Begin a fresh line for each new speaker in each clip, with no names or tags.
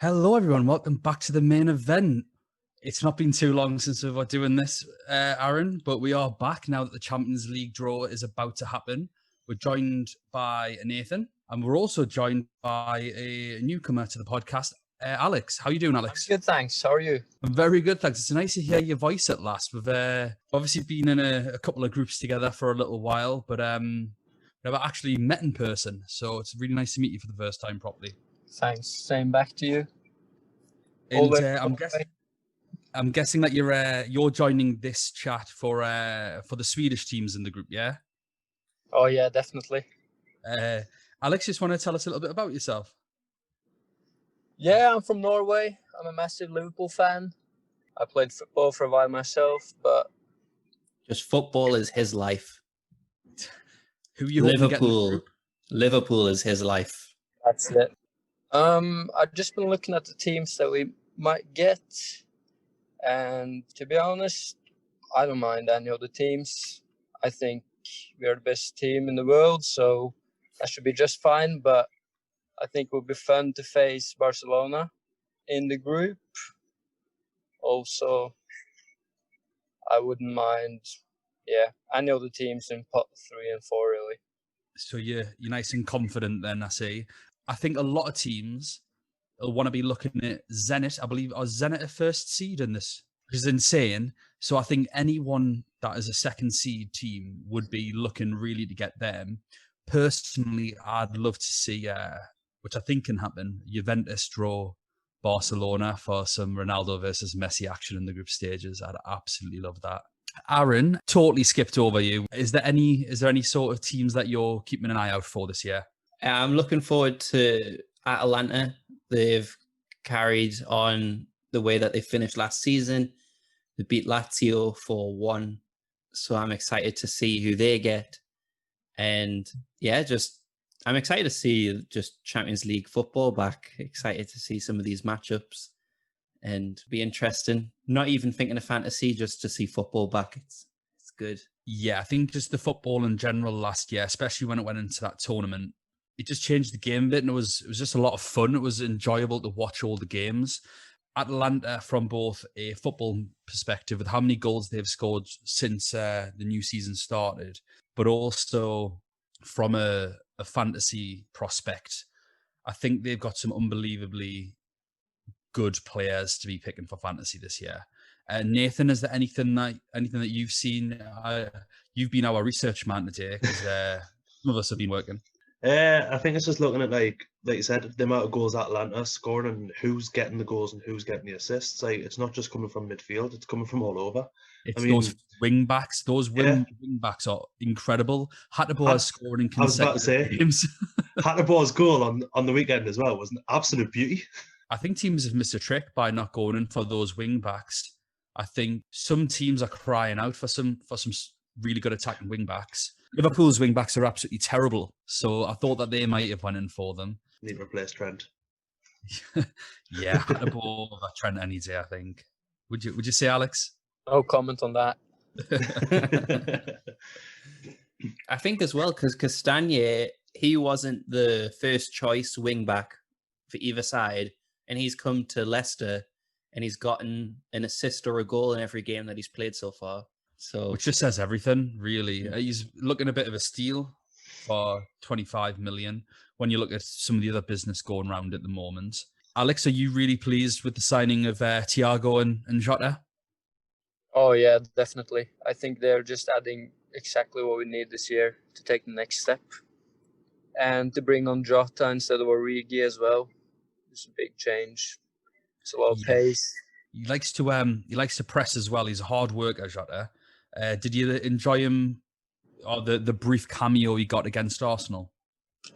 Hello, everyone. Welcome back to the main event. It's not been too long since we were doing this, Aaron, but we are back now that the Champions League draw is about to happen. We're joined by Nathan, and we're also joined by a newcomer to the podcast, Alex. How are you doing, Alex?
I'm good, thanks. How are you?
I'm very good, thanks. It's nice to hear your voice at last. We've obviously been in a couple of groups together for a little while, but never actually met in person. So it's really nice to meet you for the first time properly.
Thanks. Same back to you.
And I'm guessing that you're joining this chat for the Swedish teams in the group, yeah?
Oh yeah, definitely.
Alex, just want to tell us a little bit about yourself?
Yeah, I'm from Norway. I'm a massive Liverpool fan. I played football for a while myself, but
just football is his life.
Who are you
Liverpool. Liverpool is his life.
That's it. I've just been looking at the teams that we might get, and to be honest, I don't mind any of the teams. I think we are the best team in the world, so that should be just fine. But I think it will be fun to face Barcelona in the group. Also, I wouldn't mind, any of the teams in pot 3 and 4, really.
So you're nice and confident then, I see. I think a lot of teams will want to be looking at Zenit. I believe are Zenit a first seed in this, which is insane. So I think anyone that is a second seed team would be looking really to get them. Personally, I'd love to see, which I think can happen, Juventus draw Barcelona for some Ronaldo versus Messi action in the group stages. I'd absolutely love that. Aaron, totally skipped over you. Is there any sort of teams that you're keeping an eye out for this year?
I'm looking forward to Atalanta. They've carried on the way that they finished last season. They beat Lazio 4-1. So I'm excited to see who they get. And yeah, I'm excited to see just Champions League football back. Excited to see some of these matchups and be interesting. Not even thinking of fantasy, just to see football back. It's good.
Yeah, I think just the football in general last year, especially when it went into that tournament, it just changed the game a bit, and it was just a lot of fun. It was enjoyable to watch all the games. Atalanta, from both a football perspective, with how many goals they've scored since the new season started, but also from a fantasy prospect, I think they've got some unbelievably good players to be picking for fantasy this year. Nathan, is there anything that you've seen? You've been our research man today because some of us have been working.
I think it's just looking at like you said, the amount of goals Atalanta scoring and who's getting the goals and who's getting the assists. Like it's not just coming from midfield; it's coming from all over.
It's those wing backs. Those wing backs are incredible. Hateboer scoring in consecutive games.
Hateboer's goal on the weekend as well was an absolute beauty.
I think teams have missed a trick by not going in for those wing backs. I think some teams are crying out for some really good attacking wing backs. Liverpool's wing backs are absolutely terrible, so I thought that they might have went in for them.
Need to replace Trent.
Yeah, Hateboer, Trent any day, I think. Would you say, Alex?
No comment on that.
I think as well, because Castagne, he wasn't the first choice wing back for either side, and he's come to Leicester and he's gotten an assist or a goal in every game that he's played so far. So,
which just says everything, really. He's looking a bit of a steal for 25 million when you look at some of the other business going around at the moment. Alex, are you really pleased with the signing of Thiago and Jota?
Oh yeah, definitely. I think they're just adding exactly what we need this year to take the next step. And to bring on Jota instead of Origi as well. It's a big change. It's a lot of pace.
He likes to press as well. He's a hard worker, Jota. Did you enjoy him or the brief cameo he got against Arsenal?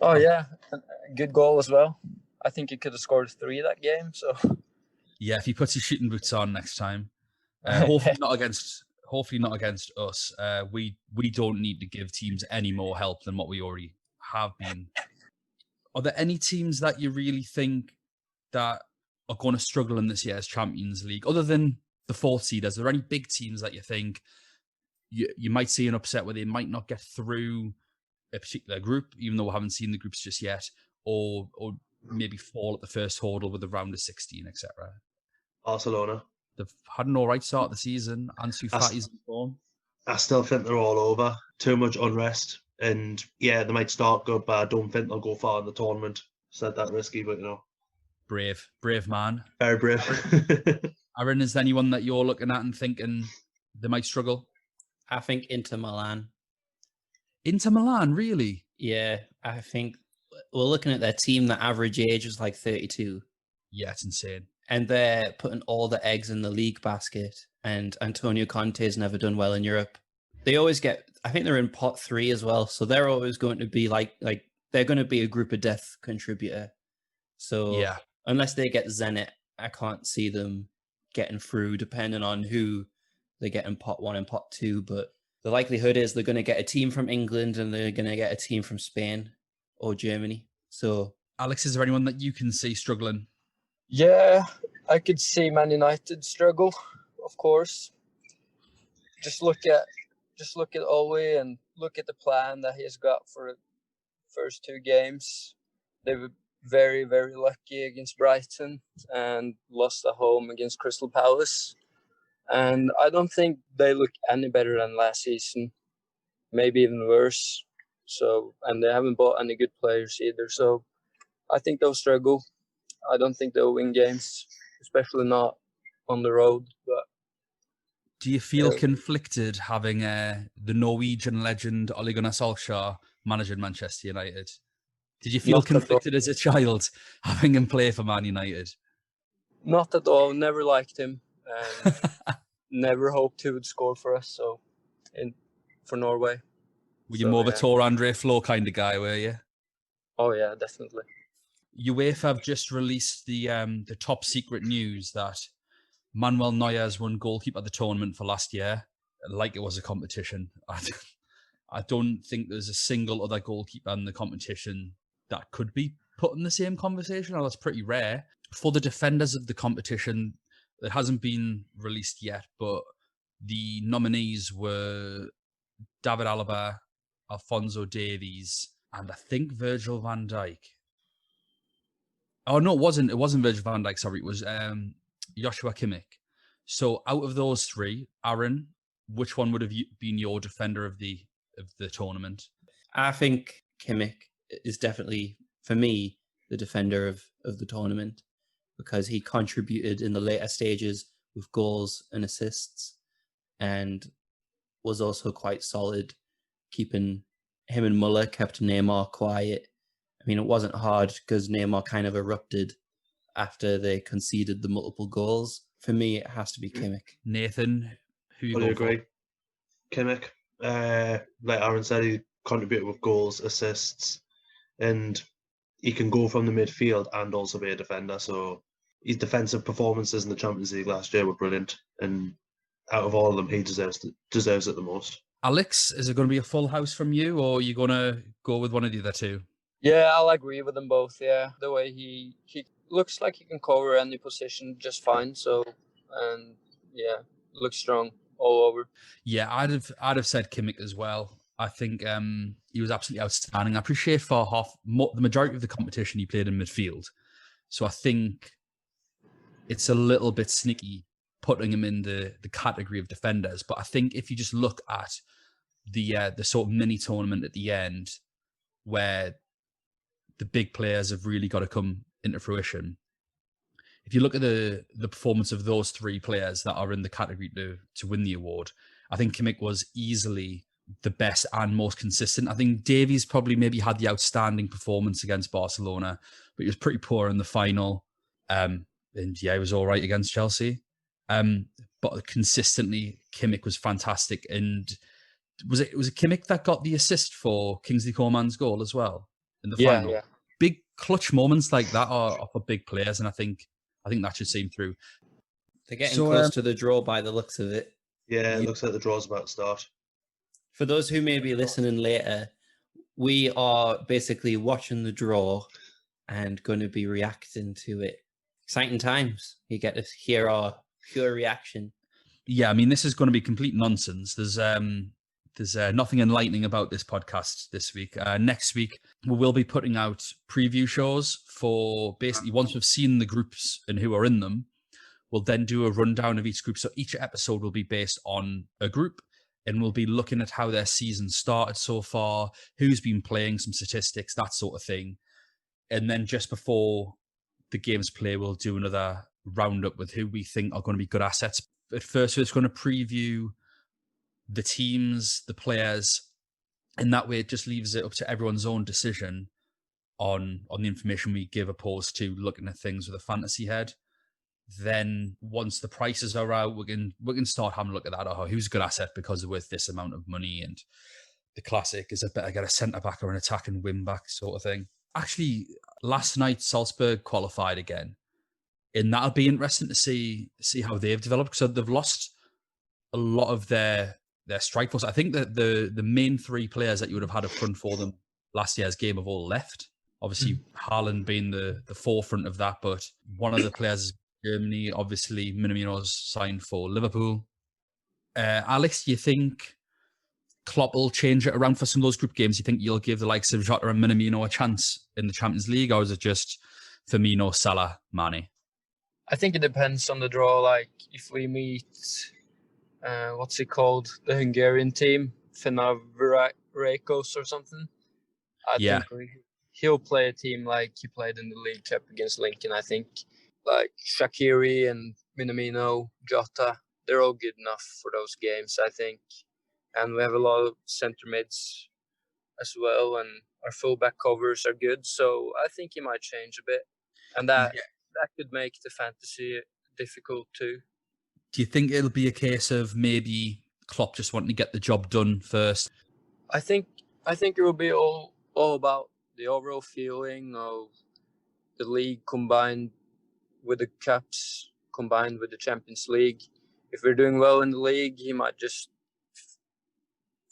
Oh yeah, a good goal as well. I think he could have scored 3 that game. So
yeah, if he puts his shooting boots on next time, hopefully not against us. We don't need to give teams any more help than what we already have been. Are there any teams that you really think that are going to struggle in this year's Champions League, other than the 4th seed? Is there any big teams that you think you might see an upset where they might not get through a particular group, even though we haven't seen the groups just yet, or maybe fall at the first hurdle with the round of 16, etc.
Barcelona.
They've had an all right start of the season. Ansu
I s-
Fati's in form.
I still think they're all over. Too much unrest. And yeah, they might start good, but I don't think they'll go far in the tournament. Said that risky, but
Brave man.
very brave.
Aaron, is there anyone that you're looking at and thinking they might struggle?
I think Inter Milan.
Inter Milan, really?
Yeah, I think we're looking at their team. The average age is like 32.
Yeah, it's insane.
And they're putting all the eggs in the league basket. And Antonio Conte's never done well in Europe. They always get, I think they're in pot 3 as well. So they're always going to be like they're going to be a group of death contributor. So
Yeah.
unless they get Zenit, I can't see them getting through, depending on who they get in pot 1 and pot 2. But the likelihood is they're going to get a team from England and they're going to get a team from Spain or Germany. So,
Alex, is there anyone that you can see struggling?
Yeah, I could see Man United struggle, of course. Just look at Ole and look at the plan that he's got for the first 2 games. They were very, very lucky against Brighton and lost at home against Crystal Palace. And I don't think they look any better than last season, maybe even worse. So, and they haven't bought any good players either. So I think they'll struggle. I don't think they'll win games, especially not on the road. But
Do you feel conflicted having the Norwegian legend Ole Gunnar Solskjaer managing Manchester United? Did you feel
Not at all.
conflicted as a child having him play for Man United?
Not at all. Never liked him, and never hoped he would score for us. So, for Norway.
Were you more of a Tor Andre Flo kind of guy, were you?
Oh yeah, definitely.
UEFA have just released the top secret news that Manuel Neuer has won goalkeeper of the tournament for last year, like it was a competition. I don't think there's a single other goalkeeper in the competition that could be put in the same conversation, or that's pretty rare. For the defenders of the competition, it hasn't been released yet, but the nominees were David Alaba, Alphonso Davies, and I think Virgil van Dijk. Oh no, it wasn't Virgil van Dijk. Sorry, it was Joshua Kimmich. So out of those 3, Aaron, which one would have been your defender of the tournament?
I think Kimmich is definitely, for me, the defender of the tournament because he contributed in the later stages with goals and assists and was also quite solid, keeping him and Muller kept Neymar quiet. I mean, it wasn't hard because Neymar kind of erupted after they conceded the multiple goals. For me, it has to be Kimmich.
Nathan, who you
I
go
agree.
for?
Kimmich, like Aaron said, he contributed with goals, assists, and he can go from the midfield and also be a defender. So his defensive performances in the Champions League last year were brilliant, and out of all of them, he deserves it the most.
Alex, is it going to be a full house from you, or are you going to go with one of the other 2?
Yeah, I'll agree with them both. Yeah, the way he looks like he can cover any position just fine. So, and yeah, looks strong all over.
Yeah, I'd have said Kimmich as well. I think he was absolutely outstanding. I appreciate for the majority of the competition he played in midfield, so I think it's a little bit sneaky putting him in the category of defenders. But I think if you just look at the sort of mini tournament at the end, where the big players have really got to come into fruition. If you look at the performance of those 3 players that are in the category to win the award, I think Kimmich was easily the best and most consistent. I think Davies probably maybe had the outstanding performance against Barcelona, but he was pretty poor in the final. And yeah, he was all right against Chelsea. But consistently, Kimmich was fantastic. And was it Kimmich that got the assist for Kingsley Coman's goal as well in the final?
Yeah.
Big clutch moments like that are for big players, and I think that should seem through.
They're getting close to the draw by the looks of it.
Yeah, it looks like the draw's about to start.
For those who may be listening later, we are basically watching the draw and going to be reacting to it. Exciting times. You get to hear our pure reaction.
Yeah, I mean, this is going to be complete nonsense. There's There's nothing enlightening about this podcast this week. Next week, we will be putting out preview shows for basically once we've seen the groups and who are in them, we'll then do a rundown of each group. So each episode will be based on a group, and we'll be looking at how their season started so far, who's been playing, some statistics, that sort of thing. And then just before the games play, we'll do another roundup with who we think are going to be good assets. At first, we're just going to preview the teams, the players, and that way it just leaves it up to everyone's own decision on the information we give, opposed to looking at things with a fantasy head. Then once the prices are out, we can start having a look at that. Oh, who's a good asset because they're worth this amount of money? And the classic is, I better get a centre back or an attacking wing back sort of thing. Actually, last night Salzburg qualified again, and that'll be interesting to see how they've developed. So they've lost a lot of their strike force. I think that the main three players that you would have had up front for them last year's game have all left. Obviously, Haaland being the forefront of that, but one of the players is Germany. Obviously, Minamino's signed for Liverpool. Alex, do you think Klopp will change it around for some of those group games? Do you think you'll give the likes of Jota and Minamino a chance in the Champions League, or is it just Firmino, Salah, Mane?
I think it depends on the draw. Like if we meet, what's it called, the Hungarian team, Fenerbahce or something. I think he'll play a team like he played in the League Cup against Lincoln. I think like Shaqiri and Minamino, Jota, they're all good enough for those games, I think. And we have a lot of centre mids as well, and our fullback covers are good. So I think he might change a bit, and that could make the fantasy difficult too.
Do you think it'll be a case of maybe Klopp just wanting to get the job done first?
I think it will be all about the overall feeling of the league combined with the cups, combined with the Champions League. If we're doing well in the league, he might just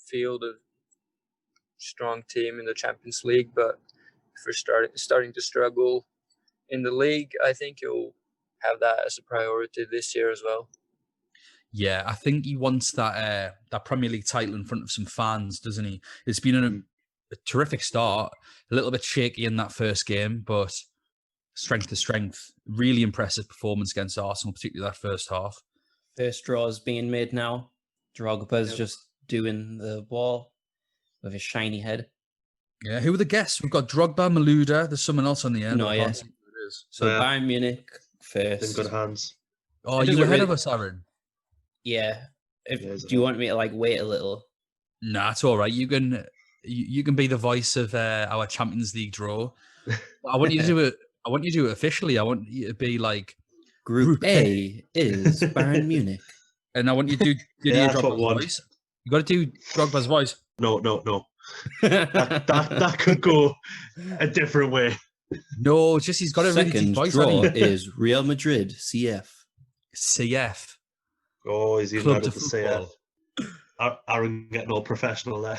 field a strong team in the Champions League. But if we're starting to struggle in the league, I think he'll have that as a priority this year as well.
Yeah, I think he wants that Premier League title in front of some fans, doesn't he? It's been a terrific start, a little bit shaky in that first game, but strength to strength. Really impressive performance against Arsenal, particularly that first half.
First draws being made now. Drogba's just doing the ball with his shiny head.
Yeah, who were the guests? We've got Drogba, Malouda. There's someone else on the end.
No, yeah. So Bayern Munich first.
In good hands.
Oh, you ahead of us, Aaron?
Yeah. Do you want me to wait a little?
Nah, it's all right. You can be the voice of our Champions League draw. I want you to do it. I want you to do it officially. I want you to be like
Group A is Bayern Munich,
and I want you to do Drogba's voice. You got to do Drogba's voice.
No. that could go a different way.
No, just he's got a really deep voice.
Second draw is Real Madrid CF.
CF.
Oh, he's even out of the CF. Aaron getting all professional there.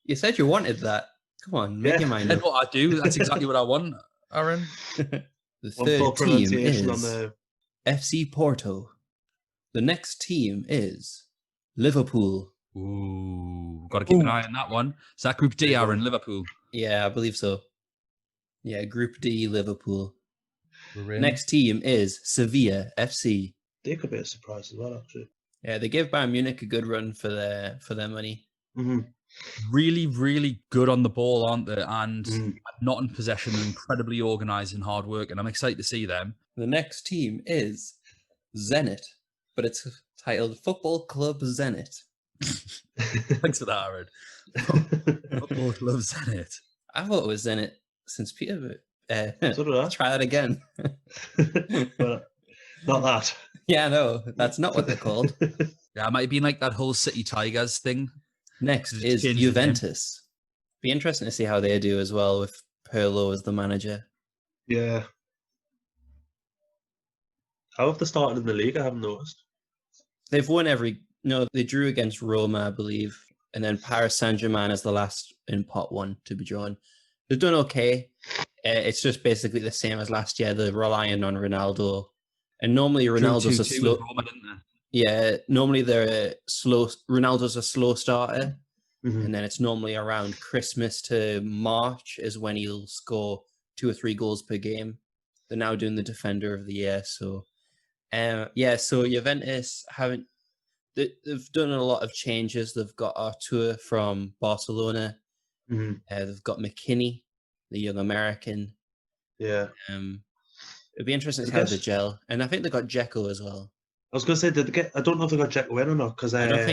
You said you wanted that. Come on, make your mind up.
That's what I do. That's exactly what I want, Aaron.
The third team is FC Porto. The next team is Liverpool.
Ooh, got to keep an eye on that one. Is that Group D, Aaron? Liverpool?
Yeah, I believe so. Yeah, Group D, Liverpool. Next team is Sevilla FC.
They could be a surprise as well, actually.
Yeah, they gave Bayern Munich a good run for their money.
Mm-hmm.
Really, really good on the ball, aren't they? And not in possession, incredibly organised and hard work. And I'm excited to see them.
The next team is Zenit, but it's titled Football Club Zenit.
Thanks for that, Aaron. Football Club Zenit.
I thought it was Zenit since Peter.
So did I.
Try that again.
But not that.
Yeah, no, that's not what they're called.
Yeah, it might have been like that whole City Tigers thing.
Next is Juventus. Be interesting to see how they do as well with Pirlo as the manager.
Yeah. How have they started in the league? I haven't noticed.
They've won they drew against Roma, I believe, and then Paris Saint-Germain is the last in pot one to be drawn. They've done okay. It's just basically the same as last year. They're relying on Ronaldo. And normally Ronaldo's a slow...
Roma, didn't they?
Yeah, normally they're slow. Ronaldo's a slow starter,
Mhm.
and then it's normally around Christmas to March is when he'll score 2 or 3 goals per game. They're now doing the Defender of the Year, so so Juventus they've done a lot of changes. They've got Artur from Barcelona.
Mhm.
They've got McKinney, the young American.
Yeah.
It'd be interesting to
I
how they
guess
gel, and I think they got Dzeko as well.
I was going to say, did they get? I don't know if they got Jack win or not because
I don't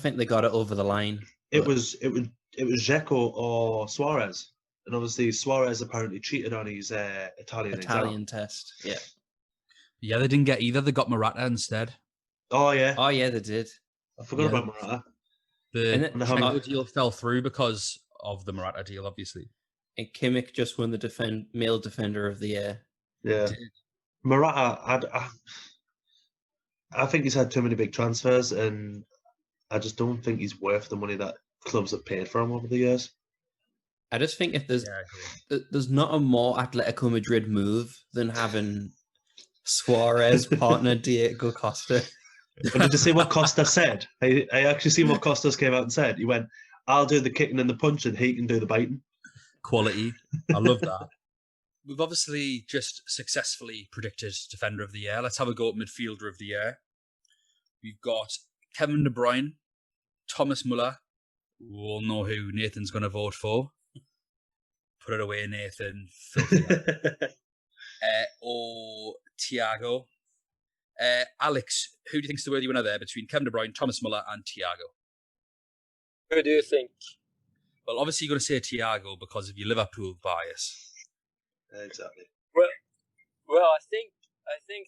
think they got it over the line.
it
But
was Dzeko or Suarez, and obviously Suarez apparently cheated on his Italian
Italian
exam.
test, yeah.
Yeah, they didn't get either. They got Morata instead.
Oh yeah,
Oh yeah, they did.
I forgot
Yeah.
about Morata.
And
The
it,
Wonder how
Dzeko
much-
deal fell through because of the Morata deal, obviously.
and Kimmich just won the male defender of the year.
Yeah, Morata. I think he's had too many big transfers, and I just don't think he's worth the money that clubs have paid for him over the years.
I just think if
Yeah, I agree.
there's not a more Atletico Madrid move than having Suarez partner Diego Costa.
But did you see what Costa said? I actually seen what Costas came out and said. He went, "I'll do the kicking and the punching. He can do the biting."
Quality. I love that. We've obviously just successfully predicted Defender of the Year. Let's have a go at Midfielder of the Year. We've got Kevin De Bruyne, Thomas Muller. We all know who Nathan's going to vote for. Put it away, Nathan. Filthy. Or Thiago. Alex, who do you think is the worthy winner there between Kevin De Bruyne, Thomas Muller, and Thiago?
Who do you think?
Well, obviously you're going to say Thiago because of your Liverpool bias.
Exactly.
Well, I think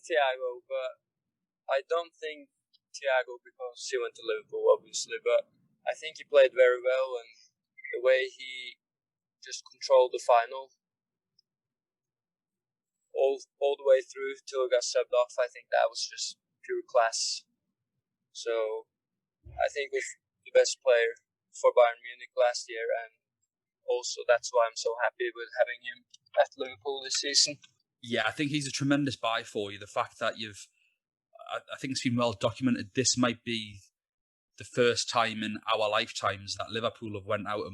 Thiago, but I don't think Thiago because he went to Liverpool, obviously. But I think he played very well, and the way he just controlled the final all the way through till he got subbed off, I think that was just pure class. So I think he's the best player for Bayern Munich last year, and also that's why I'm so happy with having him at Liverpool this season.
Yeah, I think he's a tremendous buy for you. The fact that I think it's been well documented. This might be the first time in our lifetimes that Liverpool have went out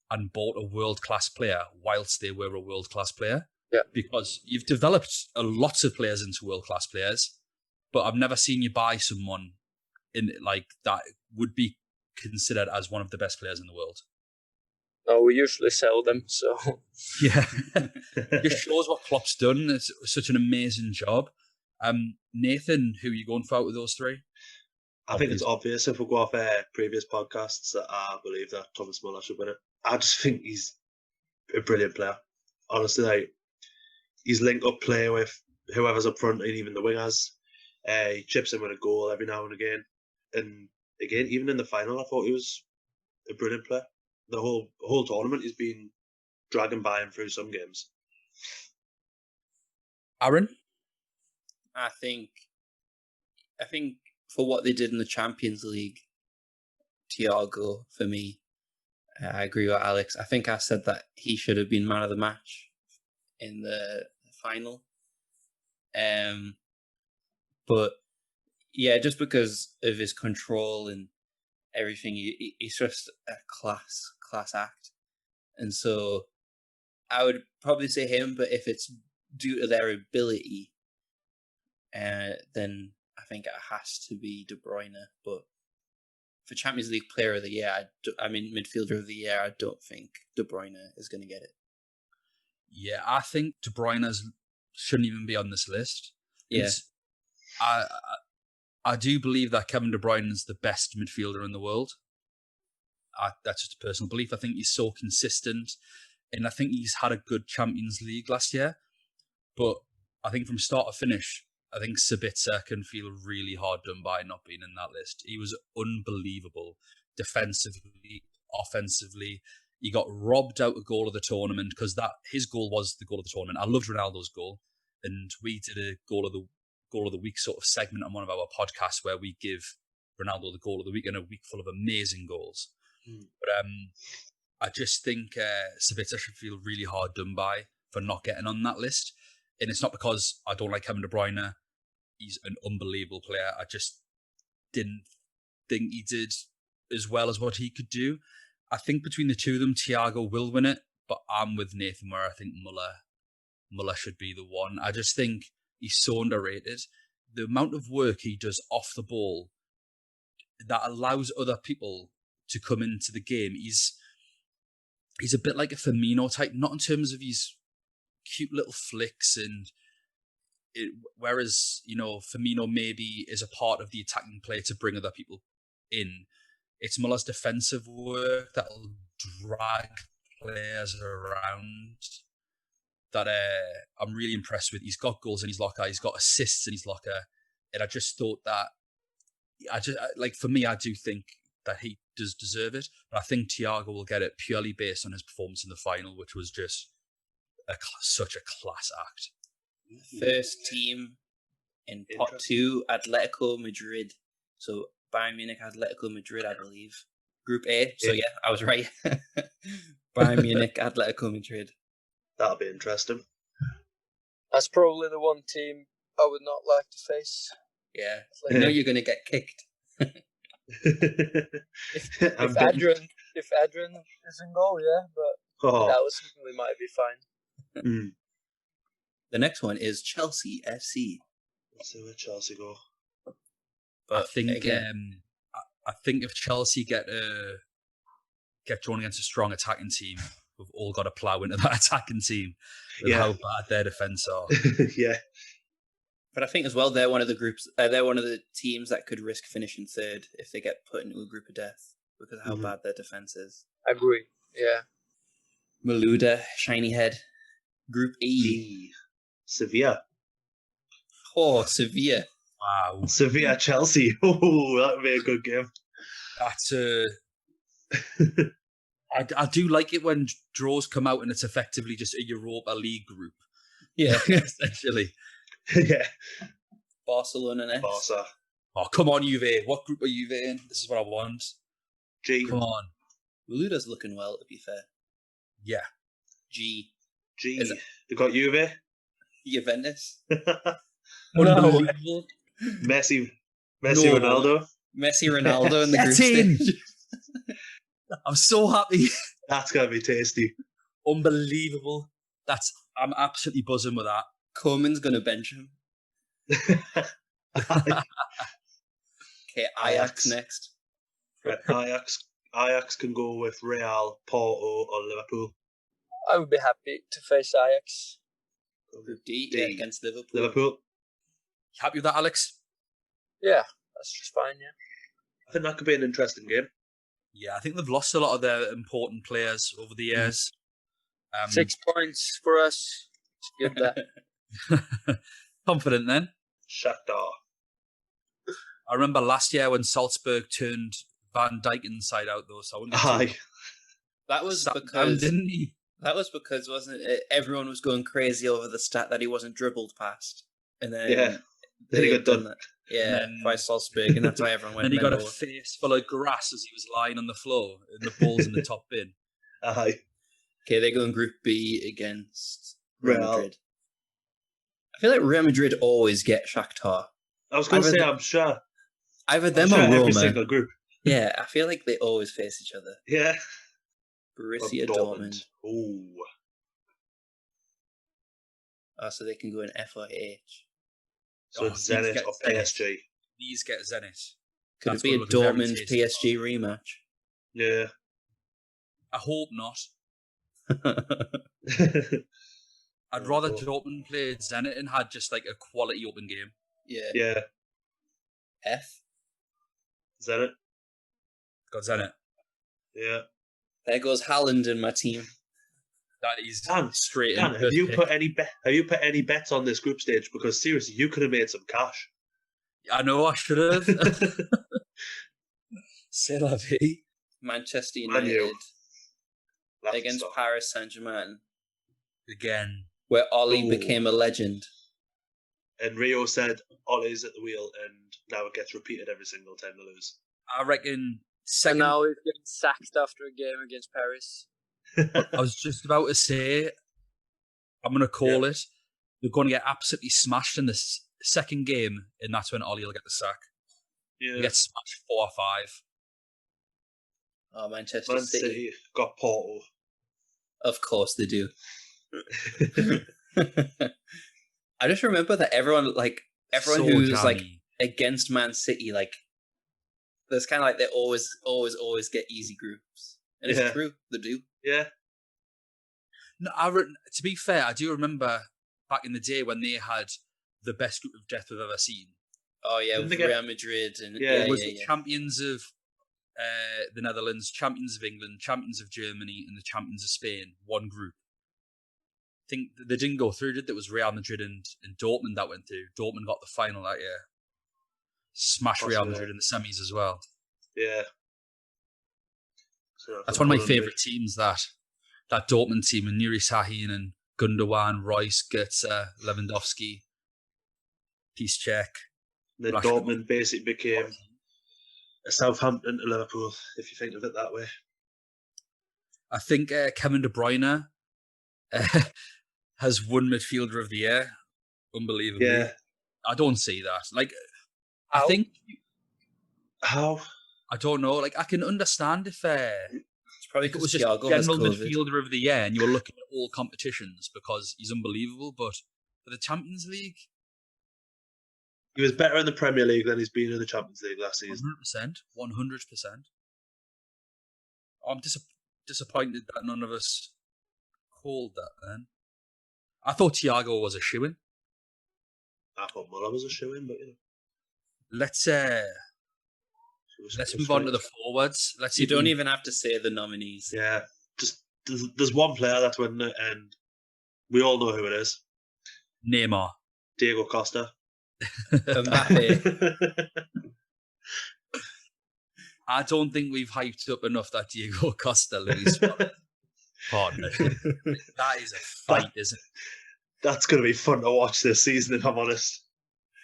and bought a world-class player whilst they were a world-class player.
Yeah.
Because you've developed lots of players into world-class players, but I've never seen you buy someone in like that would be considered as one of the best players in the world.
No, we usually sell them, so
Yeah. It just shows what Klopp's done. It's such an amazing job. Nathan, who are you going for out with those three?
I think it's obvious if we go off previous podcasts that I believe that Thomas Muller should win it. I just think he's a brilliant player. Honestly, like, he's linked up play with whoever's up front and even the wingers. He chips in with a goal every now and again. And again, even in the final, I thought he was a brilliant player. The whole tournament, he's been dragging by him through some games.
Aaron?
I think for what they did in the Champions League, Thiago for me. I agree with Alex. I think I said that he should have been man of the match in the final. But yeah, just because of his control and everything, he's just a class act. And so I would probably say him, but if it's due to their ability, then I think it has to be De Bruyne. But for Champions League Player of the Year, Midfielder of the Year, I don't think De Bruyne is going to get it.
Yeah, I think De Bruyne shouldn't even be on this list.
Yeah.
I do believe that Kevin De Bruyne is the best midfielder in the world. That's just a personal belief. I think he's so consistent, and I think he's had a good Champions League last year. But I think from start to finish, I think Sabitzer can feel really hard done by not being in that list. He was unbelievable defensively, offensively. He got robbed out a goal of the tournament because his goal was the goal of the tournament. I loved Ronaldo's goal, and we did a goal of the week sort of segment on one of our podcasts where we give Ronaldo the goal of the week in a week full of amazing goals. But I just think Sabitzer should feel really hard done by for not getting on that list. And it's not because I don't like Kevin De Bruyne. He's an unbelievable player. didn't think he did as well as what he could do. I think between the two of them, Thiago will win it, but I'm with Nathan where I think Muller should be the one. I just think he's so underrated. The amount of work he does off the ball that allows other people to come into the game. He's a bit like a Firmino type, not in terms of his cute little flicks whereas, Firmino maybe is a part of the attacking play to bring other people in. It's Muller's defensive work that'll drag players around that I'm really impressed with. He's got goals in his locker, he's got assists in his locker, and I just thought that, for me, I do think that he does deserve it, but I think Thiago will get it purely based on his performance in the final, which was just such a class act.
First team in pot 2, Atletico Madrid. So Bayern Munich, Atletico Madrid, I believe. Group A. So yeah, I was right. Bayern Munich, Atletico Madrid.
That'll be interesting.
That's probably the one team I would not like to face.
Yeah, I know you're going to get kicked.
if Adrian is in goal, yeah, but that was something we might be fine.
The next one is Chelsea FC.
Let's see where Chelsea go.
But I think if Chelsea get drawn against a strong attacking team, we've all got to plough into that attacking team with how bad their defence are.
Yeah.
But I think as well, they're one of the teams that could risk finishing third if they get put into a group of death because of how bad their defence is.
I agree. Yeah.
Malouda, shiny head. Group E.
Sevilla.
Oh, Sevilla.
Wow.
Sevilla, Chelsea. Oh, that would be a good game.
That's I do like it when draws come out and it's effectively just a Europa League group.
Yeah.
Essentially.
Yeah.
Barcelona next.
Barca.
Oh, come on, Juve. What group are Juve in? This is what I want.
G.
Come on.
Malouda's looking well, to be fair.
Yeah.
G.
You got Juve?
Juventus.
Unbelievable.
Messi, Ronaldo.
Messi, Ronaldo in the group stage.
I'm so happy.
That's going to be tasty.
Unbelievable. I'm absolutely buzzing with that.
Koeman's going to bench him. Okay, Ajax next.
Right, Ajax can go with Real, Porto, or Liverpool.
I would be happy to face Ajax.
Group D. Yeah, against Liverpool.
Liverpool.
Happy with that, Alex?
Yeah, that's just fine, yeah.
I think that could be an interesting game.
Yeah, I think they've lost a lot of their important players over the years.
6 points for us. Let's give that.
Confident then?
Shakhtar.
I remember last year when Salzburg turned Van Dijk inside out, though. So I wouldn't
Aye.
That was because
didn't he?
That was because, wasn't it? Everyone was going crazy over the stat that he wasn't dribbled past, and then
then he got done.
That. Yeah, by Salzburg, and that's why everyone went.
Then he got a
mental.
face full of grass as he was lying on the floor, and the ball's in the top bin.
Aye.
Okay, they go in Group B against Real
Real.
Madrid. I feel like Real Madrid always get Shakhtar.
I was going to say, I'm sure.
Either them
I'm
or
sure
Roma.
every single group.
Yeah, I feel like they always face each other.
Yeah.
Borussia Dortmund.
Ooh.
Oh, so they can go in F or H.
So it's Zenit or PSG.
These get Zenit.
Could
That's
it be a
gonna look very
Dortmund
tasty.
PSG rematch?
Yeah.
I hope not. I'd rather Dortmund played Zenit and had just like a quality open game.
Yeah.
Yeah.
F.
Zenit.
Got Zenit.
Yeah.
There goes Haaland in my team.
That is
Dan,
straight
Dan,
in.
have you put any bets on this group stage? Because seriously, you could have made some cash.
I know I should have. C'est la vie.
Manchester
Man
United
U.
against
Stop.
Paris Saint-Germain,
Again.
where Oli
Ooh.
became a legend.
And Rio said, Ollie's at the wheel, and now it gets repeated every single time they lose.
I reckon
So
second.
now he's getting sacked after a game against Paris.
I was just about to say, I'm going to call it. They're going to get absolutely smashed in the second game, and that's when Ollie will get the sack.
Yeah.
We get smashed 4-5.
Oh, Manchester
Man
City.
City got Porto.
Of course they do. I just remember that everyone
So
who's like
jammy.
against Man City, like there's kind of like they always get easy groups, and
Yeah.
it's true, they do.
Yeah.
No, to be fair, I do remember back in the day when they had the best group of death we've ever seen.
Oh yeah,
Didn't
with
they get-
Real Madrid and
Yeah.
It was
yeah.
the champions of the Netherlands, champions of England, champions of Germany, and the champions of Spain. One group. I think they didn't go through, did they? It was Real Madrid and Dortmund that went through. Dortmund got the final that year. Smash Real
Possibly.
Madrid in the semis as well.
Yeah. So
That's one of my favourite teams, that Dortmund team, and Nuri Sahin and Gundogan, Royce, Goetze, Lewandowski, Piszczek.
Then
Rashford.
Dortmund basically became a Southampton to Liverpool, if you think of it that way.
I think Kevin De Bruyne has won Midfielder of the Year. Unbelievably.
Yeah.
I don't see that. Like, I
How?
think,
How?
I don't know. Like, I can understand if
It's probably
it was
because
just
Thiago has
general
COVID.
Midfielder of the Year and you were looking at all competitions because he's unbelievable. But for the Champions League,
He was better in the Premier League than he's been in the Champions League last season.
100%. I'm disappointed that none of us called that then. I thought Thiago was a shoo-in.
I thought Muller was a shoe-in, but you know.
Let's
Let's
move on to the forwards. Let's see
You
if we
don't
can-
even have to say the nominees.
Yeah. Just there's one player that's winning it, and we all know who it is.
Neymar.
Diego Costa.
Mbappe.
I don't think we've hyped up enough that Diego Costa Luis Suarez partnership. That is a fight, isn't it?
That's going to be fun to watch this season, if I'm honest.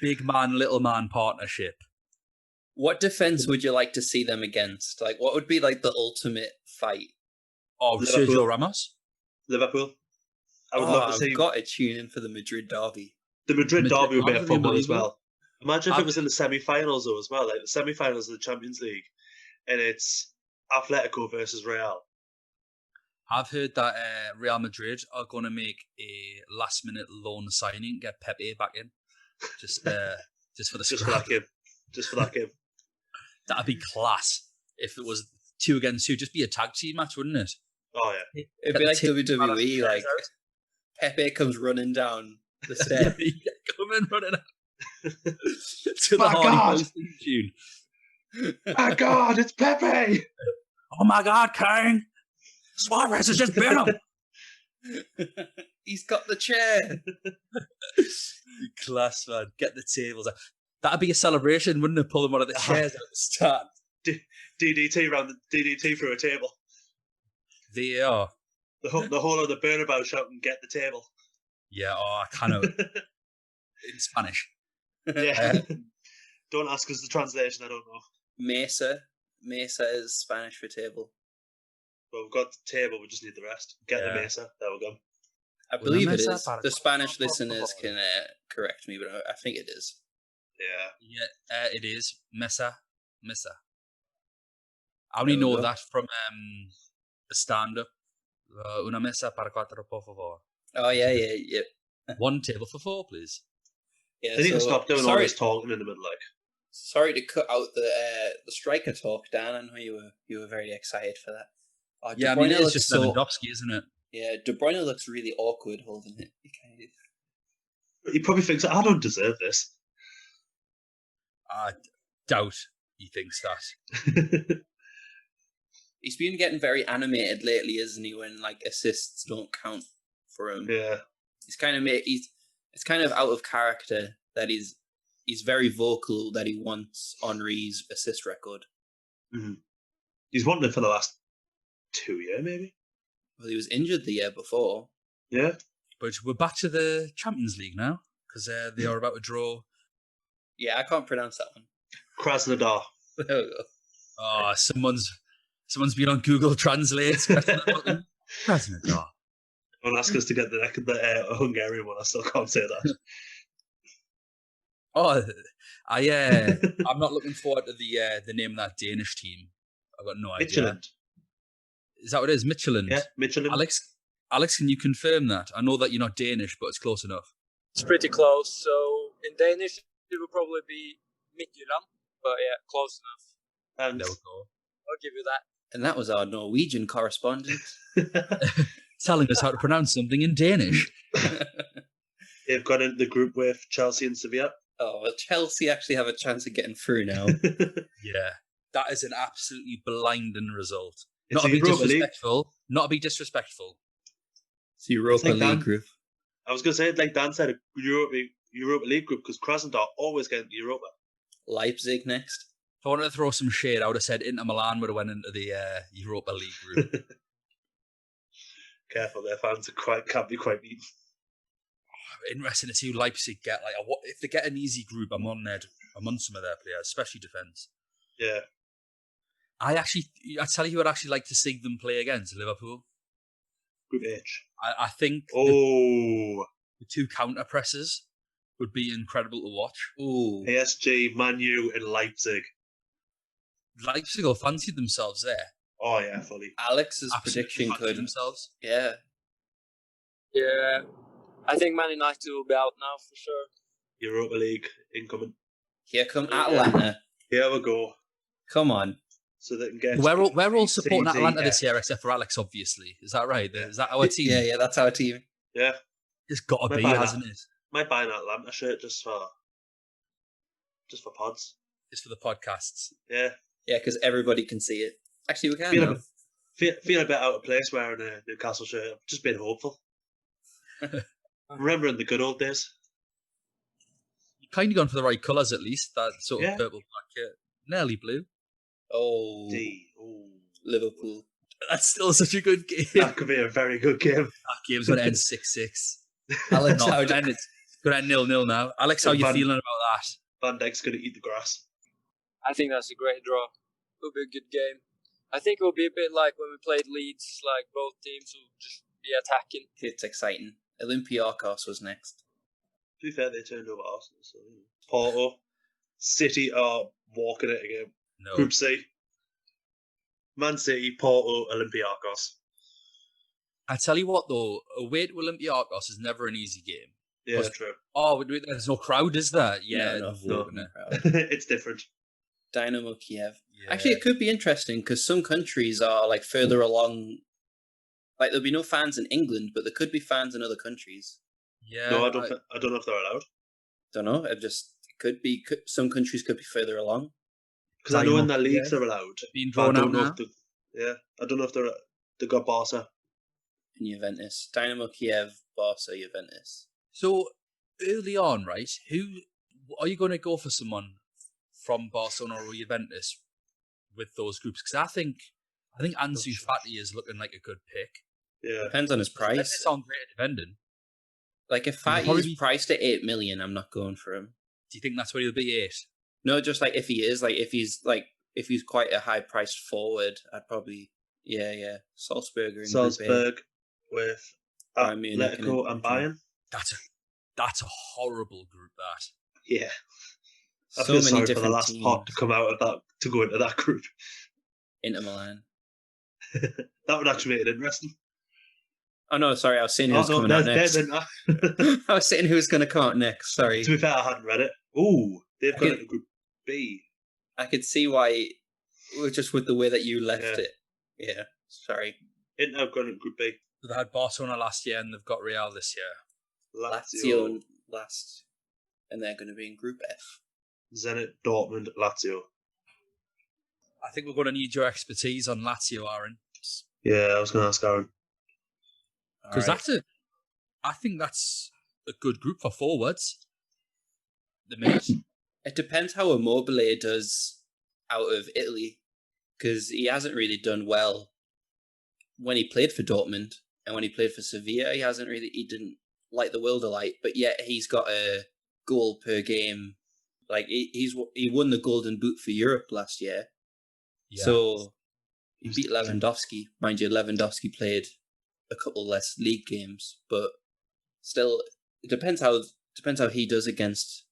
Big man, little man partnership.
What defense would you like to see them against? Like, what would be like the ultimate fight?
Oh,
Liverpool.
Sergio Ramos.
Liverpool. I would love to see
I've got to tune in for the Madrid derby.
the Madrid derby would be a
Madrid
fun one
derby
as well. Imagine if it
I've-
was in the semi-finals though as well, like the semi-finals of the Champions League, and it's Atletico versus Real.
I've heard that Real Madrid are going to make a last-minute loan signing, get Pepe back in, just for the
Just for
scrap.
that game. Just for that game.
That'd be class if it was 2 against 2. Just be a tag team match, wouldn't it?
Oh yeah.
It'd
Get
be
the
like
tip
WWE, like Pepe comes running down the stairs.
Come in running out to the
My
Hardy
God.
Boys theme tune.
My God, it's Pepe!
Oh my God, Kane! Suarez has just been him.
He's got the chair.
Class, man. Get the tables out. That'd be a celebration, wouldn't it? Pull them out of the chairs at the start.
DDT round the DDT through a table.
They are.
The whole of the Bernabeu shouting, "Get the table!"
Yeah, oh, I kind of in Spanish.
Yeah. Don't ask us the translation. I don't know.
Mesa is Spanish for table.
But we've got the table. We just need the rest. Get
Yeah.
the mesa. There we go.
I believe it
mesa
is.
para
The Spanish
cuatro, por
listeners
favor.
can correct me, but I think it is.
Yeah.
Yeah, it is. Mesa. I only
There we
know
go.
that from the stand-up. Una mesa para cuatro, por favor.
Oh yeah.
One table for 4, please.
Yeah.
They need to
so-
stop doing all
sorry,
this talking in the middle. Like,
sorry to cut out the striker talk, Dan. I know you were very excited for that. Oh, De
Yeah, I mean,
Bruyne
it's
looks
just
so.
Lewandowski, isn't it?
Yeah, De Bruyne looks really awkward holding it. He kind of.
he probably thinks I don't deserve this.
I doubt he thinks that.
He's been getting very animated lately, isn't he? When like assists don't count for him.
Yeah.
It's kind of out of character that he's very vocal that he wants Henry's assist record.
Mm-hmm. He's wanted it for the last 2 years, maybe.
Well, he was injured the year before.
Yeah.
But we're back to the Champions League now because they are about to draw.
Yeah, I can't pronounce that one.
Krasnodar.
There we go.
Oh, someone's been on Google Translate. Krasnodar.
Don't ask us to get the Hungarian one. I still can't say that.
Oh, I'm not looking forward to the name of that Danish team. I've got no idea.
Michelin.
Is that what it is? Michelin.
Yeah, Michelin.
Alex, can you confirm that? I know that you're not Danish, but it's close enough.
It's pretty close. So in Danish, it will probably be Midtjylland, but yeah, close enough.
And
There we go.
I'll give you that.
And that was our Norwegian correspondent.
Telling us how to pronounce something in Danish.
they've got into the group with Chelsea and Sevilla.
Oh, well, Chelsea actually have a chance of getting through now.
Yeah, that is an absolutely blinding result.
It's
Not to
a
be
Europa League.
disrespectful. Not to be disrespectful.
It's Europa
like
League
Dan.
group.
I was going to say, like Dan said, a Europa League group because Krasnodar always get into Europa.
Leipzig next.
If I wanted to throw some shade, I would have said Inter Milan would have went into the Europa League group.
Careful, their fans can be quite mean.
Interesting to see who Leipzig get. Like, if they get an easy group, I'm on some of their players, especially defence.
Yeah.
I tell you who I'd actually like to see them play against Liverpool.
Group H.
I think
the
two counter presses would be incredible to watch.
Ooh.
PSG, Man U, and Leipzig.
Leipzig will fancy themselves there.
Oh yeah, fully.
Alex's
Absolutely
prediction
fancy
could.
themselves.
Yeah.
Yeah, I think Man United will be out now for sure.
Europa League incoming.
Here come Atlanta.
Here we go.
Come on.
So they can get.
We're all supporting Atlanta this
CDF.
year, except for Alex, obviously. Is that right? Is that our team?
Yeah, that's our team.
Yeah,
It's got to
Might
be,
buy that.
hasn't it?
might buy an Atlanta shirt just for pods.
It's for the podcasts.
Yeah,
Yeah, because everybody can see it. Actually, we can.
feel a
now.
bit, feel a bit out of place wearing a Newcastle shirt. I've just been hopeful. Remembering the good old days.
You've kind of gone for the right colours at least. That sort of
Yeah.
purple black, nearly blue.
Oh,
Oh,
Liverpool.
That's still such a good game.
that could be a very good game.
That game's going to end 6-6.
Alex,
Not
how
gonna end, it's going to end 0-0 now. Alex, how you
Van-
feeling about that?
Van Dijk's going to eat the grass.
I think that's a great draw. It'll be a good game. I think it'll be a bit like when we played Leeds, like both teams will just be attacking.
it's exciting. Olympiakos was next.
To be fair, they turned over Arsenal. So, you know. Porto, City are walking it again.
No.
Group C. Man City, Porto, Olympiakos.
I tell you what, though, away to Olympiakos is never an easy game.
Yeah,
Was-
true.
Oh, there's no crowd, is there? Yeah,
no,
no.
It's different.
Dynamo Kiev.
Yeah.
Actually, it could be interesting because some countries are like further along. Like there'll be no fans in England, but there could be fans in other countries.
Yeah,
No, I don't know if they're allowed.
Don't know. It could be. Some countries could be further along.
Because I know in
Dynamo
their leagues
Kiev
they're allowed.
being
But I
drawn
don't
out
know
now.
I don't know if they got Barca.
In Juventus, Dynamo Kiev, Barca, Juventus.
So early on, right? Who are you going to go for? Someone from Barcelona or Juventus with those groups? Because I think Ansu Fati is looking like a good pick.
Yeah.
Depends on his
They
price.
sound great at defending.
Like if
He'll
Fati
probably
is
be-
priced at 8 million, I'm not going for him.
Do you think that's where he'll be 8?
No, just like if he is, like if he's quite a high priced forward, I'd probably yeah. Salzburg in Group A.
Salzburg with
Bayern Munich and
Atletico and
Inter.
Bayern.
That's a horrible group. That
Yeah. I
So
feel
many
sorry for the
different
last
teams.
pot to come out of that, to go into that group.
Inter Milan.
That would actually make it interesting.
Oh no, sorry, I was saying who's coming out next.
there's Inter.
I was saying who's going to come out next. Sorry,
To be fair, I hadn't read it. Ooh, they've got
Okay.
into Group B.
I could see why, just with the way that you left
Yeah.
it. Yeah, sorry.
Inter have gone into Group B.
they had Barcelona last year and they've got Real this year.
Lazio last, and they're going to be in Group F.
Zenit, Dortmund, Lazio.
I think we're going to need your expertise on Lazio, Aaron,
Yeah, I was going to ask Aaron.
because
Alright.
I think that's a good group for forwards. The minute.
It depends how Immobile does out of Italy, because he hasn't really done well when he played for Dortmund, and when he played for Sevilla, he didn't light the world alight, but yet he's got a goal per game. Like he won the Golden Boot for Europe last year,
Yeah.
so he beat Lewandowski. Mind you, Lewandowski played a couple less league games, but still, it depends how he does against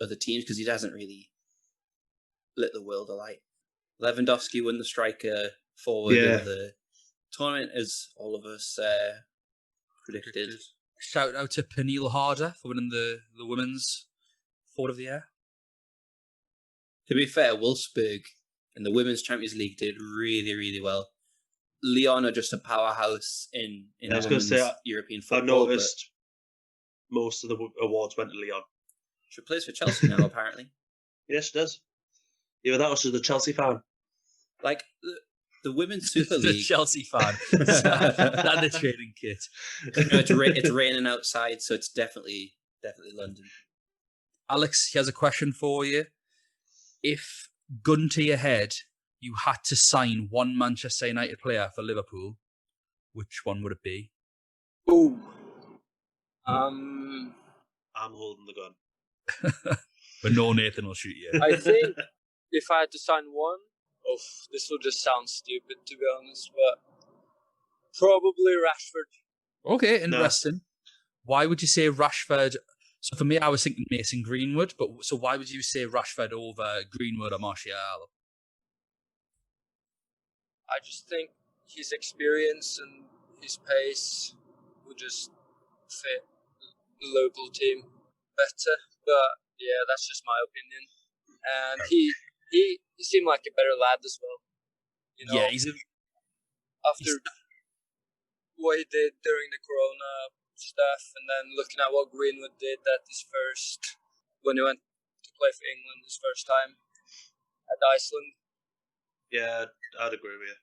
other teams because he hasn't really lit the world alight. Lewandowski won the striker forward of the tournament, as all of us predicted.
Shout out to Pernille Harder for winning the women's forward of the year.
To be fair, Wolfsburg in the Women's Champions League did really, really well. Lyon are just a powerhouse in
I was
women's
gonna say,
European football.
I noticed most of the awards went to Lyon.
She plays for Chelsea now, apparently.
Yes, she does. Either that or she's a Chelsea fan.
Like the Women's Super
The
League.
Chelsea fan. Standard training kit.
It's raining outside, so it's definitely London.
Alex, he has a question for you. If, gun to your head, you had to sign one Manchester United player for Liverpool, which one would it be?
Ooh.
I'm holding the gun.
But no, Nathan will shoot you.
I think if I had to sign one, this will just sound stupid to be honest, but probably Rashford.
Okay, interesting. Why would you say Rashford? So for me, I was thinking Mason Greenwood, but so why would you say Rashford over Greenwood or Martial?
I just think his experience and his pace would just fit the local team better. But yeah, that's just my opinion. And he seemed like a better lad as well. You know,
Yeah,
after what he did during the Corona stuff, and then looking at what Greenwood did at his first, when he went to play for England his first time at Iceland.
Yeah, I'd agree with you.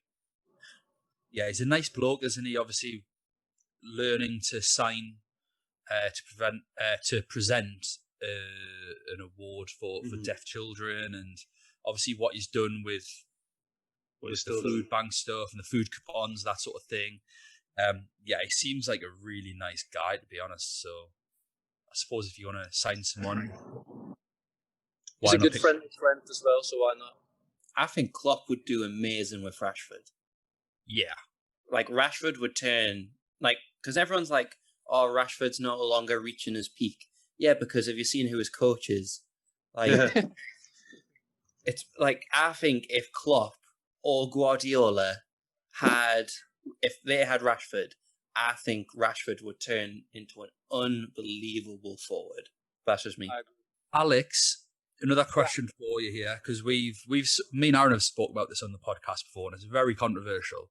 Yeah, he's a nice bloke, isn't he? Obviously, learning to sign to present an award for deaf children, and obviously what he's done with the food bank stuff and the food coupons, that sort of thing. Yeah, he seems like a really nice guy, to be honest. So I suppose if you want to sign someone,
he's a good friend as well, so why not?
I think Klopp would do amazing with Rashford.
Yeah.
Like, Rashford would turn, like, because everyone's like, oh, Rashford's no longer reaching his peak. Yeah, because have you seen who his coach is? Like, it's like, I think if Klopp or Guardiola if they had Rashford, I think Rashford would turn into an unbelievable forward. That's just me.
Alex, another question for you here, because me and Aaron have spoke about this on the podcast before, and it's very controversial.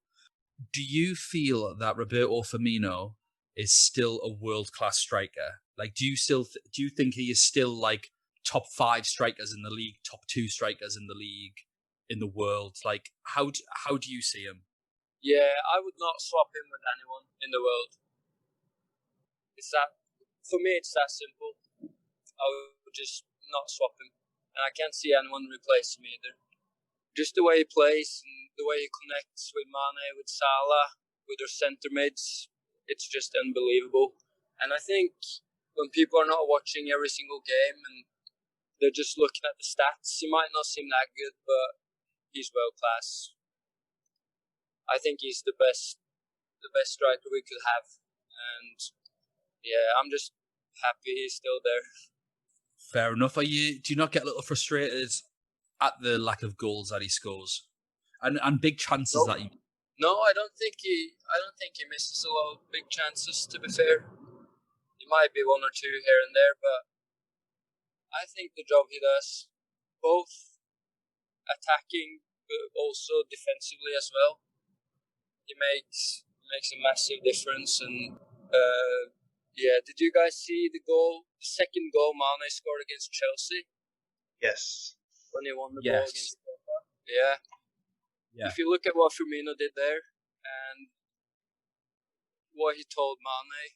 Do you feel that Roberto Firmino is still a world-class striker? Like, do you think he is still like top 5 strikers in the league, top 2 strikers in the league, in the world? Like, how do you see him?
Yeah, I would not swap him with anyone in the world. For me, it's that simple. I would just not swap him. And I can't see anyone replace him either. Just the way he plays and the way he connects with Mane, with Salah, with their centre mids, it's just unbelievable. And I think when people are not watching every single game and they're just looking at the stats, he might not seem that good, but he's world class. I think he's the best striker we could have, and yeah, I'm just happy he's still there.
Fair enough. Do you not get a little frustrated at the lack of goals that he scores, and big chances that he?
No, I don't think he misses a lot of big chances. To be fair, he might be 1 or 2 here and there, but I think the job he does, both attacking but also defensively as well, he makes a massive difference. And yeah, did you guys see the second goal Mane scored against Chelsea?
Yes.
When he won the ball against Copa? Yeah. If you look at what Firmino did there and what he told Mane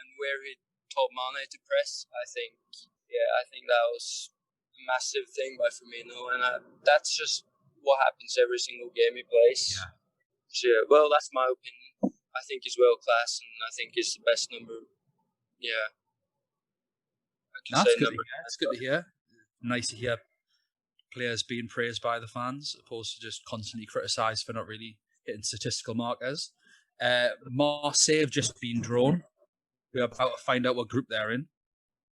and where he told Mane to press, I think that was a massive thing by Firmino, and that's just what happens every single game he plays.
Yeah.
So, well, that's my opinion. I think he's world class, and I think he's the best number. Yeah.
That's good to hear. It's good to hear. Nice to hear players being praised by the fans, opposed to just constantly criticised for not really hitting statistical markers. Marseille have just been drawn. We're about to find out what group they're in.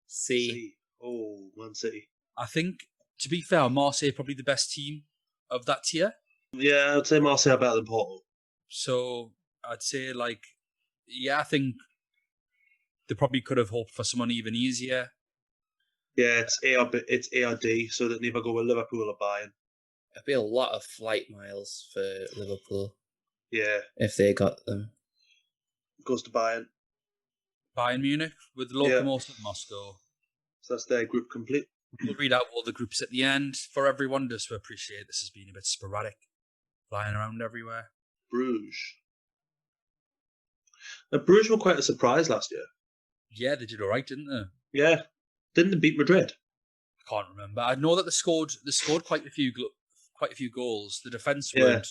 C.
Oh, Man City.
I think, to be fair, Marseille are probably the best team of that tier.
Yeah, I'd say Marseille are better than Porto.
So I'd say, I think they probably could have hoped for someone even easier.
Yeah, it's A or D, so that neither go with Liverpool or Bayern.
It'd be a lot of flight miles for Liverpool
Yeah,
if they got them.
goes to Bayern.
Bayern Munich with Lokomotiv Moscow.
So that's their group complete.
We'll read out all the groups at the end for everyone, just to appreciate this has been a bit sporadic, flying around everywhere.
Bruges. Now, Bruges were quite a surprise last year.
Yeah, they did all right, didn't they?
Yeah, didn't they beat Madrid?
I can't remember. I know that they scored quite a few goals. The defense weren't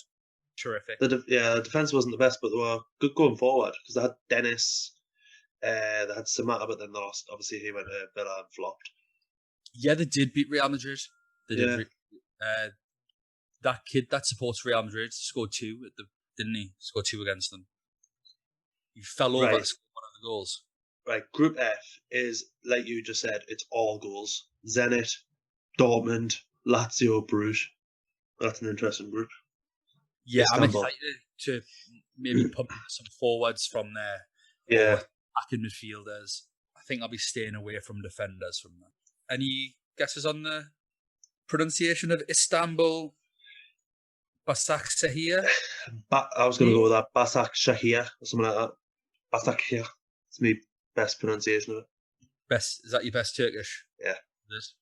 terrific.
The defense wasn't the best, but they were good going forward because they had Dennis, they had Samata, but then they lost. Obviously, he went to Villa and flopped.
Yeah, they did beat Real Madrid. They
Yeah.
did. That kid that supports Real Madrid scored two, didn't he? Scored two against them. He fell over to score one of the goals.
Right, Group F is, like you just said, it's all goals. Zenit, Dortmund, Lazio, Bruges. That's an interesting group.
Yeah,
Istanbul.
I'm excited to maybe pump some forwards from there.
Yeah.
Attacking midfielders. I think I'll be staying away from defenders from that. Any guesses on the pronunciation of Istanbul? Basaksehir?
I was going to go with that. Basak Shahir or something like that. Basak Shahir. It's my best pronunciation of it.
Is that your best Turkish?
Yeah.
It is.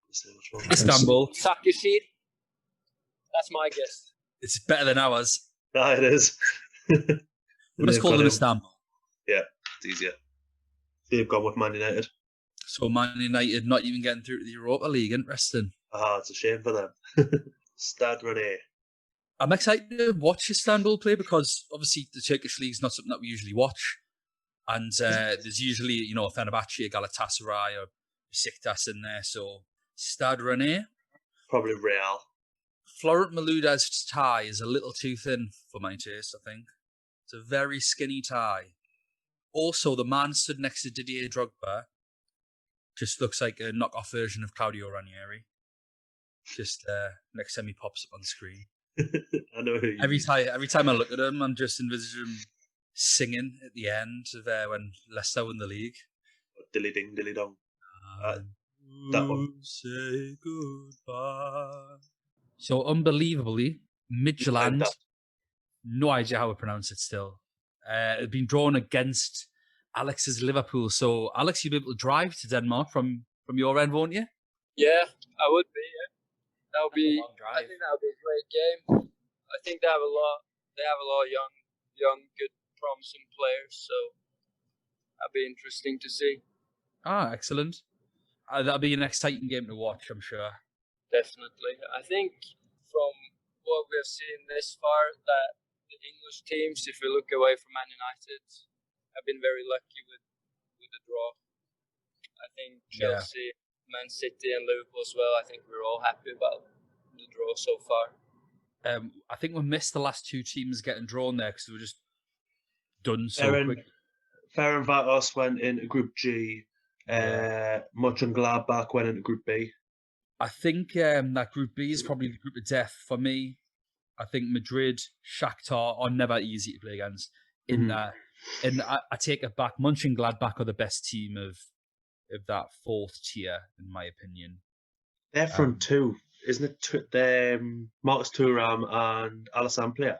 Let's see which one.
Istanbul.
Sakishir. That's my guess.
It's better than ours.
Ah, it is.
We'll just call them Istanbul.
Yeah, it's easier. They've gone with Man United.
So Man United not even getting through to the Europa League. Interesting.
It's a shame for them. Stade Rennais.
I'm excited to watch Istanbul play because obviously the Turkish league is not something that we usually watch. And there's usually, Fenerbahce, Galatasaray or Besiktas in there. So Stade Rennais.
Probably Real.
Florent Malouda's tie is a little too thin for my taste, I think. It's a very skinny tie. Also, the man stood next to Didier Drogba just looks like a knockoff version of Claudio Ranieri. Just next time he pops up on screen.
I know who you
Every
mean.
time I look at him, I'm just envisaging him singing at the end of when Leicester win the league.
Dilly ding, dilly dong. That one.
Say goodbye. So unbelievably, Midtjylland, no idea how to pronounce it still, had been drawn against Alex's Liverpool. So Alex, you'll be able to drive to Denmark from your end, won't you?
Yeah, I would be. Yeah. That would be.
a long drive.
I think that would be a great game. I think they have a lot. They have a lot of young, good, promising players. So that'd be interesting to see.
Excellent. That'll be an exciting game to watch, I'm sure.
Definitely. I think from what we have seen this far, that the English teams, if we look away from Man United, have been very lucky with the draw. I think Chelsea, Man City and Liverpool as well, I think we're all happy about the draw so far.
I think we missed the last two teams getting drawn there because they were just done so quick.
Ferencváros went into Group G. Mönchengladbach went into Group B.
I think that Group B is probably the group of death for me. I think Madrid, Shakhtar are never easy to play against. And I take it back. Mönchengladbach are the best team of that fourth tier, in my opinion.
They're front two, isn't it? Marcus Thuram and Alassane Player.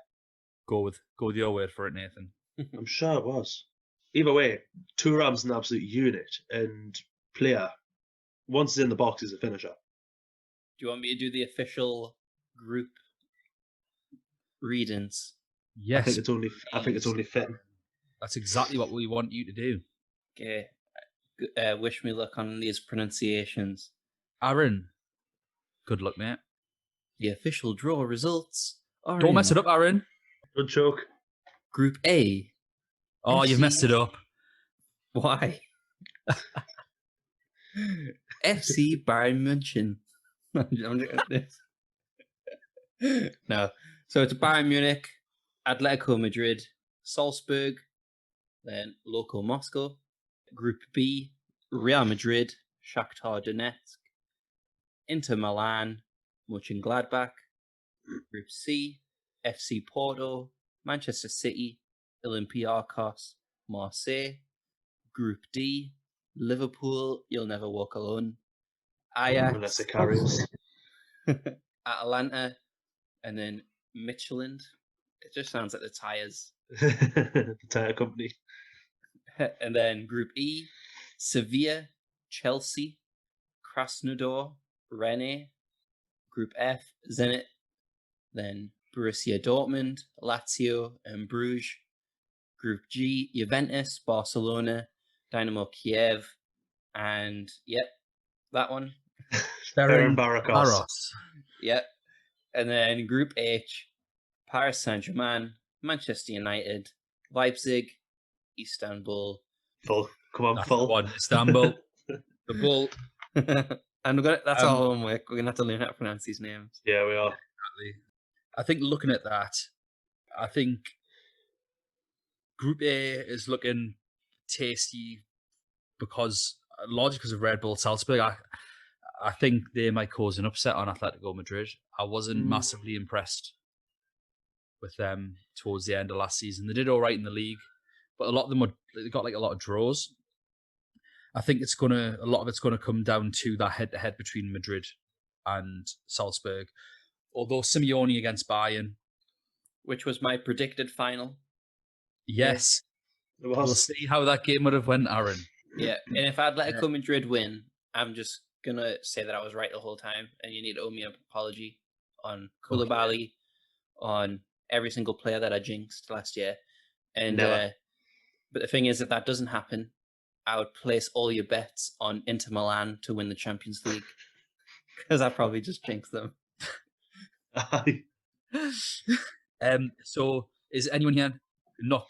Go with your word for it, Nathan.
I'm sure it was. Either way, Thuram's an absolute unit, and Player, once he's in the box, is a finisher.
Do you want me to do the official group readings?
Yes.
I think it's only fitting.
That's exactly what we want you to do.
Okay. Wish me luck on these pronunciations.
Aaron, good luck, mate.
The official draw results are
Don't mess it up, Aaron.
Good joke.
Group A.
Oh, you've messed it up.
Why? FC Bayern München. No. So it's Bayern Munich, Atletico Madrid, Salzburg, then Loco Moscow. Group B, Real Madrid, Shakhtar Donetsk, Inter Milan, Mönchengladbach. Group C, FC Porto, Manchester City, Olympiacos, Marseille. Group D, Liverpool, You'll Never Walk Alone,
Unless
Ajax,
it carries.
Atalanta, and then Midtjylland. It just sounds like the tires.
The tire company.
And then Group E, Sevilla, Chelsea, Krasnodar, Rennes. Group F, Zenit, then Borussia Dortmund, Lazio, and Bruges. Group G, Juventus, Barcelona, Dynamo Kiev, and yep, that one.
Ferencváros.
Yep. And then Group H, Paris Saint-Germain, Manchester United, Leipzig, Istanbul.
Full. Come on,
That's
full.
the one. Istanbul, the Bull.
And that's our homework. We're going to have to learn how to pronounce these names.
Yeah, we are.
I think looking at that, I think Group A is looking tasty largely because of Red Bull Salzburg. I think they might cause an upset on Atletico Madrid. I wasn't massively impressed with them towards the end of last season. They did all right in the league, but a lot of them they got like a lot of draws. I think a lot of it's gonna come down to that head-to-head between Madrid and Salzburg. Although Simeone against Bayern,
which was my predicted final.
Yes,
It was.
we'll see how that game would have went, Aaron.
Yeah, and if Atletico Madrid win, I'm just gonna say that I was right the whole time, and you need to owe me an apology on Koulibaly, on every single player that I jinxed last year. And but the thing is, if that doesn't happen, I would place all your bets on Inter Milan to win the Champions League, because I probably just jinxed them.
So is anyone here not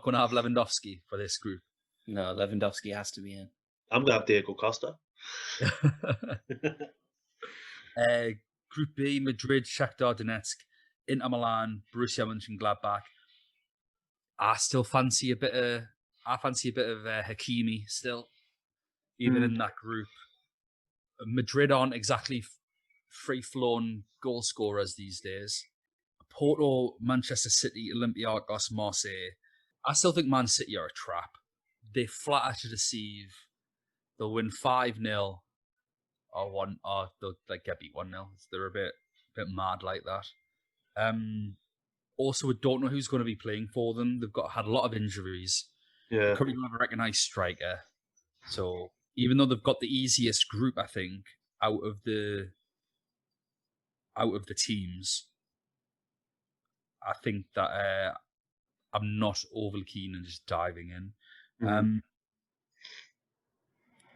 going to have Lewandowski for this group?
No, Lewandowski has to be in.
I'm going to have Diego Costa.
Group B, Madrid, Shakhtar Donetsk, Inter Milan, Borussia Mönchengladbach. I fancy a bit of Hakimi still, even in that group. Madrid aren't exactly free-flowing goal scorers these days. Porto, Manchester City, Olympiacos, Marseille. I still think Man City are a trap. They flatter to deceive. They'll win 5-0 or they'll get beat 1-0. They're a bit mad like that. Also, we don't know who's going to be playing for them. They've had a lot of injuries.
Yeah.
They currently don't have a recognised striker. So even though they've got the easiest group, I think, out of the teams, I think that I'm not overly keen on just diving in.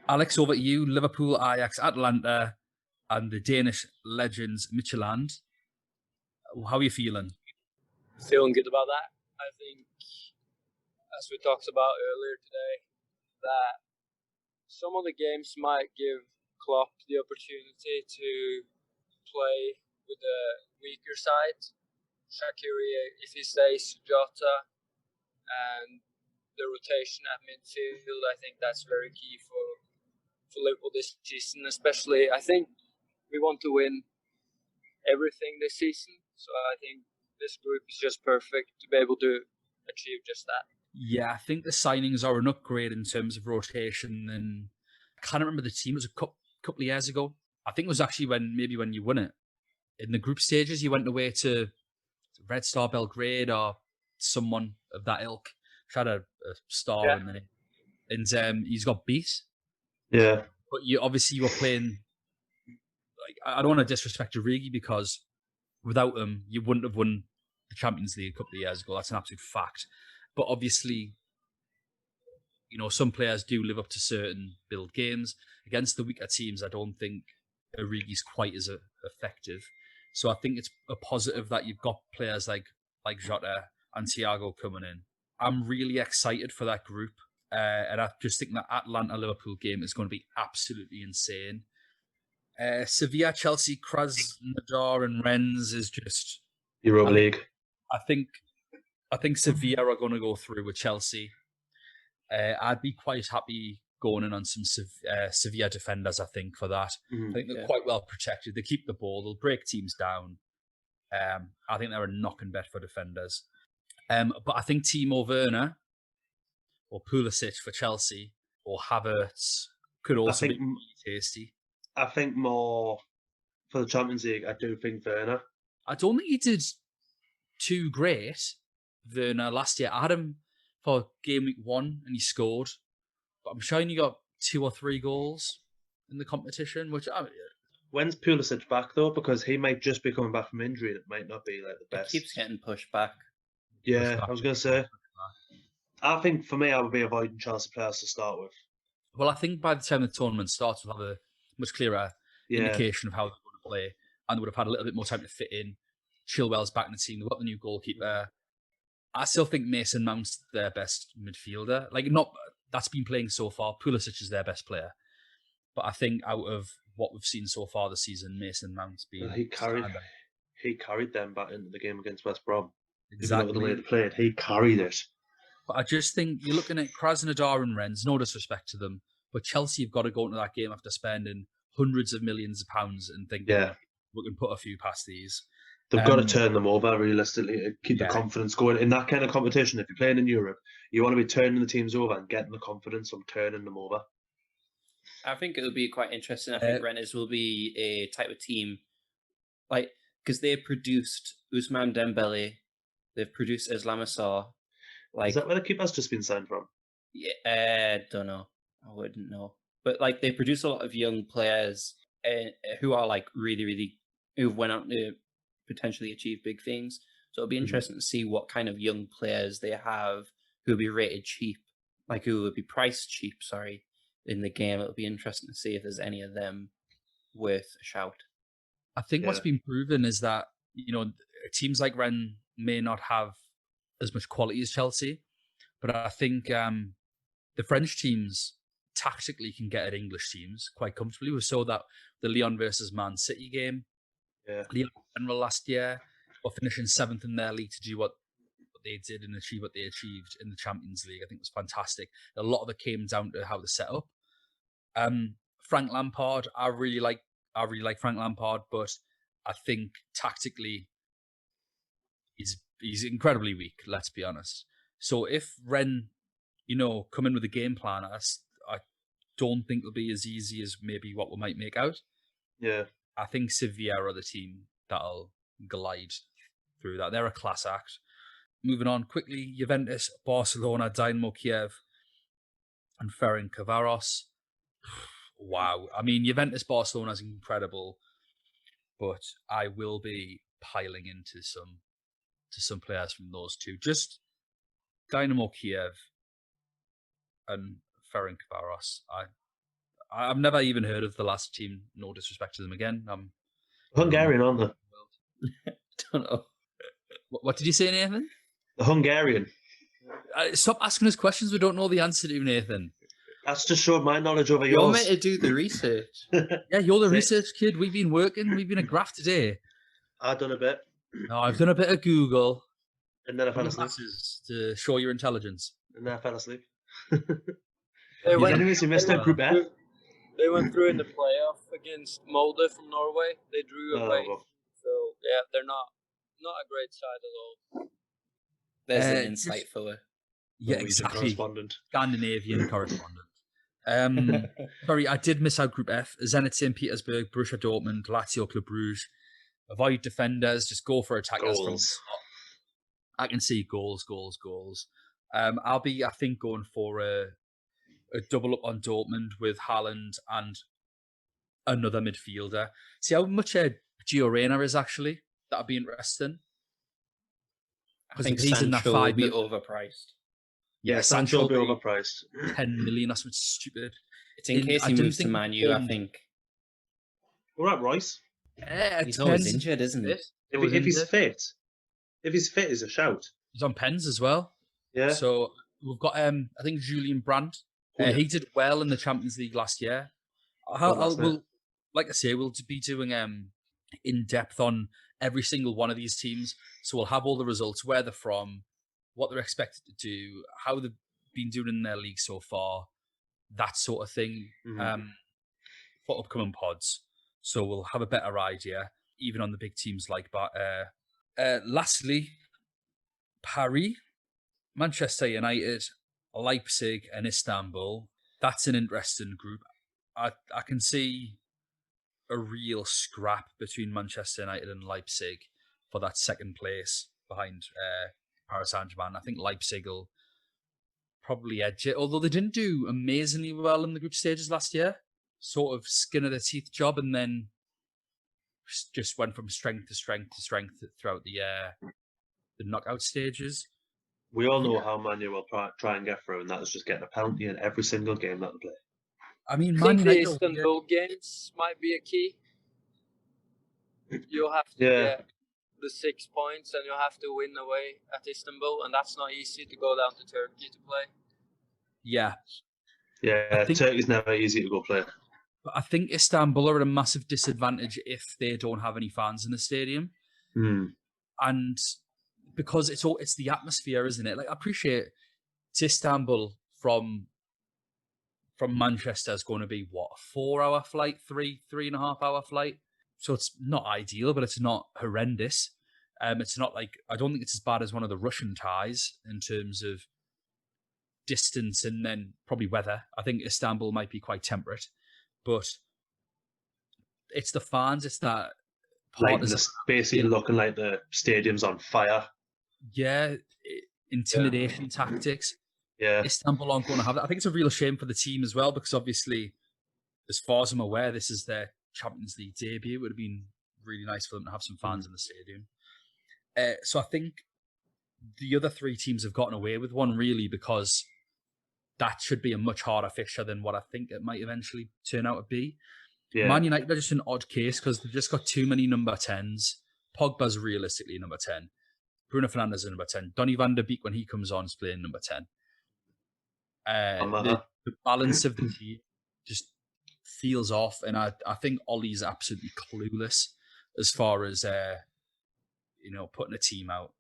Alex, over to you. Liverpool, Ajax, Atalanta, and the Danish legends Midtjylland. How are you feeling?
Feeling good about that. I think, as we talked about earlier today, that some of the games might give Klopp the opportunity to play with a weaker side. Shaqiri, if he stays, Jota, and the rotation at midfield, I think that's very key for Liverpool this season. Especially, I think we want to win everything this season, so I think this group is just perfect to be able to achieve just that.
Yeah, I think the signings are an upgrade in terms of rotation. And I can't remember the team. It was a couple of years ago. I think it was actually when you won it. In the group stages, you went away to Red Star Belgrade or someone of that ilk. Which had a star in the name. And he's got beat.
Yeah.
But you were playing... I don't want to disrespect Origi because without him, you wouldn't have won the Champions League a couple of years ago. That's an absolute fact. But obviously, some players do live up to certain build games. Against the weaker teams, I don't think Origi's quite as effective. So I think it's a positive that you've got players like Jota and Thiago coming in. I'm really excited for that group. And I just think that Atlanta-Liverpool game is going to be absolutely insane. Sevilla, Chelsea, Krasnodar and Rennes is just...
Europa League.
I think Sevilla are going to go through with Chelsea. I'd be quite happy going in on some severe defenders, I think, for that. I think they're quite well protected. They keep the ball. They'll break teams down. I think they're a knocking bet for defenders. But I think Timo Werner or Pulisic for Chelsea or Havertz could also be really tasty.
I think more for the Champions League, I do think Werner.
I don't think he did too great, Werner, last year. I had him for game week 1 and he scored. But I'm sure he got 2 or 3 goals in the competition, which...
When's Pulisic back, though? Because he might just be coming back from injury and it might not be like the best.
He keeps getting pushed back.
Yeah, I was going to say. I think for me, I would be avoiding Chelsea players to start with.
Well, I think by the time the tournament starts, we'll have a much clearer indication of how they're going to play, and they would have had a little bit more time to fit in. Chilwell's back in the team. They've got the new goalkeeper. I still think Mason Mount's their best midfielder. That's been playing so far. Pulisic is their best player. But I think out of what we've seen so far this season, Mason Mount's been...
He carried them back into the game against West Brom.
Exactly.
The way they played, he carried it.
But I just think you're looking at Krasnodar and Rennes, no disrespect to them, but Chelsea have got to go into that game after spending hundreds of millions of pounds and think, we can put a few past these.
They've got to turn them over realistically to keep the confidence going. In that kind of competition, if you're playing in Europe, you want to be turning the teams over and getting the confidence from turning them over.
I think it'll be quite interesting. I think Rennes will be a type of team, because they produced Ousmane Dembele, they've produced Islam Assar.
Is that where the keeper's just been signed from?
Yeah, don't know. I wouldn't know. But they produce a lot of young players who are really, really, who went on to potentially achieve big things. So it'll be interesting to see what kind of young players they have who will be rated cheap, who will be priced cheap, in the game. It'll be interesting to see if there's any of them worth a shout.
I think what's been proven is that, teams like Rennes may not have as much quality as Chelsea, but I think the French teams tactically can get at English teams quite comfortably. We saw that the Lyon versus Man City game. Lyon in general last year were finishing 7th in their league to do what they did and achieve what they achieved in the Champions League. I think it was fantastic. A lot of it came down to how they set up. Frank Lampard, I really like Frank Lampard, but I think tactically he's incredibly weak, let's be honest. So if Rennes, come in with a game plan, I don't think it'll be as easy as maybe what we might make out.
Yeah.
I think Sevilla are the team that'll glide through that. They're a class act. Moving on quickly, Juventus, Barcelona, Dynamo Kiev, and Ferencvaros. Wow. I mean, Juventus, Barcelona is incredible, but I will be piling into some players from those two. Just Dynamo Kiev and Ferencvaros. I've never even heard of the last team. No disrespect to them again.
Hungarian, aren't they?
Don't know.
What did you say, Nathan?
The Hungarian.
Stop asking us questions we don't know the answer to, Nathan.
That's just showed my knowledge over
You're
yours.
meant to do the research.
Yeah, you're the research kid. We've been working. We've been a graft today.
I've done a bit.
No, I've done a bit of Google.
And then I fell asleep.
To show your intelligence.
And then I fell asleep.
Anyways,
you missed out Group F.
They went through in the playoff against Molde from Norway. They drew away.
Well.
So, they're not a great side at all.
There's an insight for it.
Yeah,
Norwegian
exactly.
correspondent.
Scandinavian correspondent. Sorry, I did miss out Group F. Zenit St. Petersburg, Borussia Dortmund, Lazio Club Brugge. Avoid defenders, just go for attackers.
Goals.
I can see goals. I'll be, I think, going for a double up on Dortmund with Haaland and another midfielder. See how much Gio Reyna is actually. That'd be interesting.
I think
he's in that
Sancho will
5
be overpriced.
Yeah, Sancho will be overpriced.
10 million, that's what's stupid.
It's in case he moves to Man U, I think.
All right, Royce.
He's always injured, isn't he?
If he's fit, he's a shout.
He's on pens as well.
Yeah.
So we've got, I think, Julian Brandt. He did well in the Champions League last year. Like I say, we'll be doing in depth on every single one of these teams. So we'll have all the results, where they're from, what they're expected to do, how they've been doing in their league so far. that sort of thing for upcoming pods. So we'll have a better idea, even on the big teams like that. Lastly, Paris, Manchester United, Leipzig, and Istanbul. That's an interesting group. I can see a real scrap between Manchester United and Leipzig for that second place behind Paris Saint-Germain. I think Leipzig will probably edge it, although they didn't do amazingly well in the group stages last year. Sort of skin of the teeth job, and then just went from strength to strength to strength throughout the knockout stages.
We all know how Man U will try and get through, and that is just getting a penalty in every single game that they play.
I mean,
I
Man
think the
United,
Istanbul games might be a key. You'll have to get the 6 points, and you'll have to win away at Istanbul, and that's not easy to go down to Turkey to play.
Yeah.
Yeah, Turkey's never easy to go play.
But I think Istanbul are at a massive disadvantage if they don't have any fans in the stadium. And because it's the atmosphere, isn't it? Like, I appreciate it's Istanbul from Manchester is going to be what, a 4-hour flight, 3.5 hour flight. So it's not ideal, but it's not horrendous. It's not like, I don't think it's as bad as one of the Russian ties in terms of distance and then probably weather. I think Istanbul might be quite temperate, but it's the fans. It's that
like basically looking like the stadium's on fire.
Yeah, intimidation tactics.
Yeah,
Istanbul aren't going to have that. I think it's a real shame for the team as well, because obviously, as far as I'm aware, this is their Champions League debut. It would have been really nice for them to have some fans in the stadium. So I think the other three teams have gotten away with one, really, because that should be a much harder fixture than what I think it might eventually turn out to be. Yeah. Man United are just an odd case because they've just got too many number 10s. Pogba's realistically number 10. Bruno Fernandes is number 10. Donny van de Beek, when he comes on, is playing number 10. The balance of the team just feels off, and I think Ollie's absolutely clueless as far as putting a team out.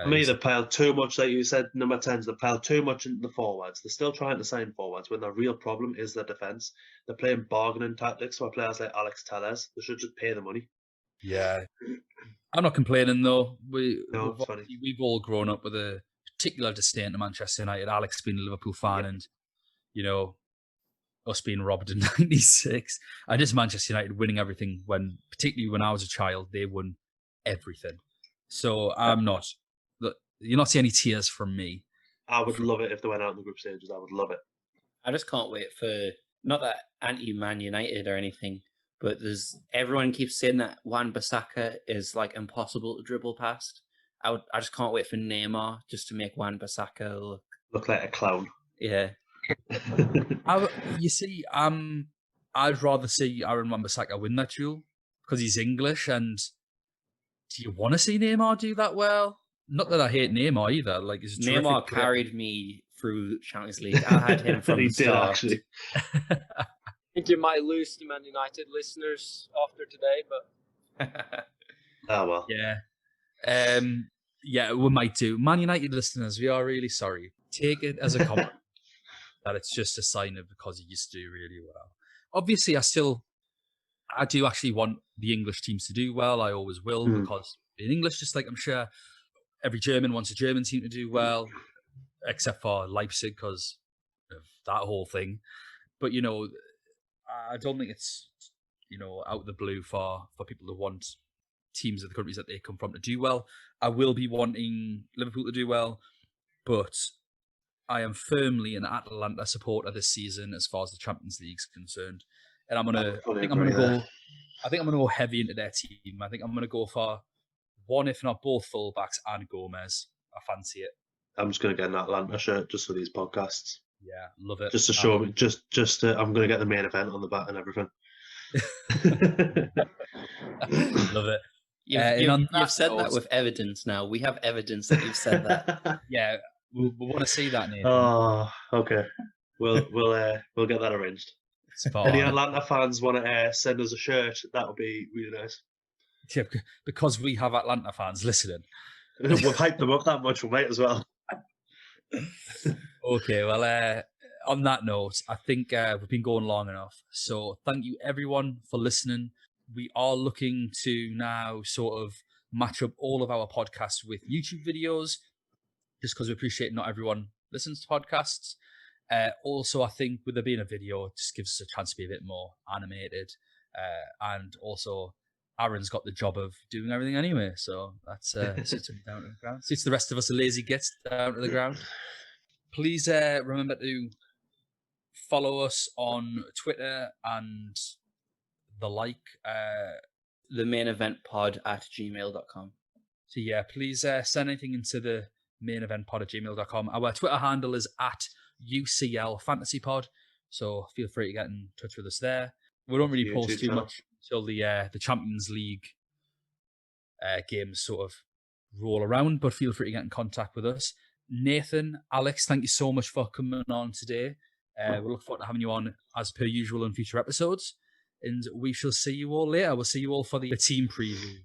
For me, they piled too much, like you said, number 10s, they piled too much into the forwards. They're still trying to sign forwards when the real problem is their defence. They're playing bargaining tactics for players like Alex Telles. They should just pay the money.
Yeah. I'm not complaining, though. We've all grown up with a particular disdain to Manchester United. Alex being a Liverpool fan and, us being robbed in 96. And just Manchester United winning everything particularly when I was a child, they won everything. So I'm not... You're not seeing any tears from me.
I would love it if they went out in the group stages. I would love it.
I just can't wait for, not that anti-Man United or anything, but everyone keeps saying that Wan-Bissaka is like impossible to dribble past. I just can't wait for Neymar just to make Wan-Bissaka
look like a clown.
Yeah.
You see, I'd rather see Aaron Wan-Bissaka win that duel because he's English. And do you want to see Neymar do that well? Not that I hate Neymar either. Like, he's a
Neymar carried me through Champions League. I had him from the start.
Actually.
I think you might lose to Man United listeners after today, but
oh well.
Yeah. Yeah, we might do. Man United listeners, we are really sorry. Take it as a compliment that it's just a sign of because he used to do really well. Obviously, I do actually want the English teams to do well. I always will because in English, just like I'm sure every German wants a German team to do well, except for Leipzig because of that whole thing. But, I don't think it's, out of the blue for people to want teams of the countries that they come from to do well. I will be wanting Liverpool to do well, but I am firmly an Atalanta supporter this season as far as the Champions League is concerned. And I think I'm gonna go heavy into their team. I think I'm gonna go for one, if not both, fullbacks and Gomez. I fancy it.
I'm just going to get an Atlanta shirt just for these podcasts.
Yeah, love it.
Just to show me, I'm going to get the main event on the back and everything.
Love it.
You've said that with evidence now. We have evidence that you've said that.
Yeah, we want to see that, Nathan.
Oh, okay. We'll get that arranged. Any Atlanta fans want to send us a shirt? That would be really nice.
Yeah, because we have Atlanta fans listening.
We've hyped them up that much, we might as well.
Okay, well, on that note, I think we've been going long enough. So thank you everyone for listening. We are looking to now sort of match up all of our podcasts with YouTube videos, just because we appreciate not everyone listens to podcasts. Also, I think with there being a video, it just gives us a chance to be a bit more animated. And also, Aaron's got the job of doing everything anyway, so that's suits him down to the ground. Suits the rest of us a lazy gets down to the ground. Please remember to follow us on Twitter and the like.
The main event pod at gmail.com.
So yeah, please send anything into the main event pod at gmail.com. Our Twitter handle is at UCL Fantasy Pod, so feel free to get in touch with us there. We don't really post too much until the Champions League games sort of roll around, but feel free to get in contact with us. Nathan, Alex, thank you so much for coming on today. We look forward to having you on as per usual in future episodes, and we shall see you all later. We'll see you all for the team preview.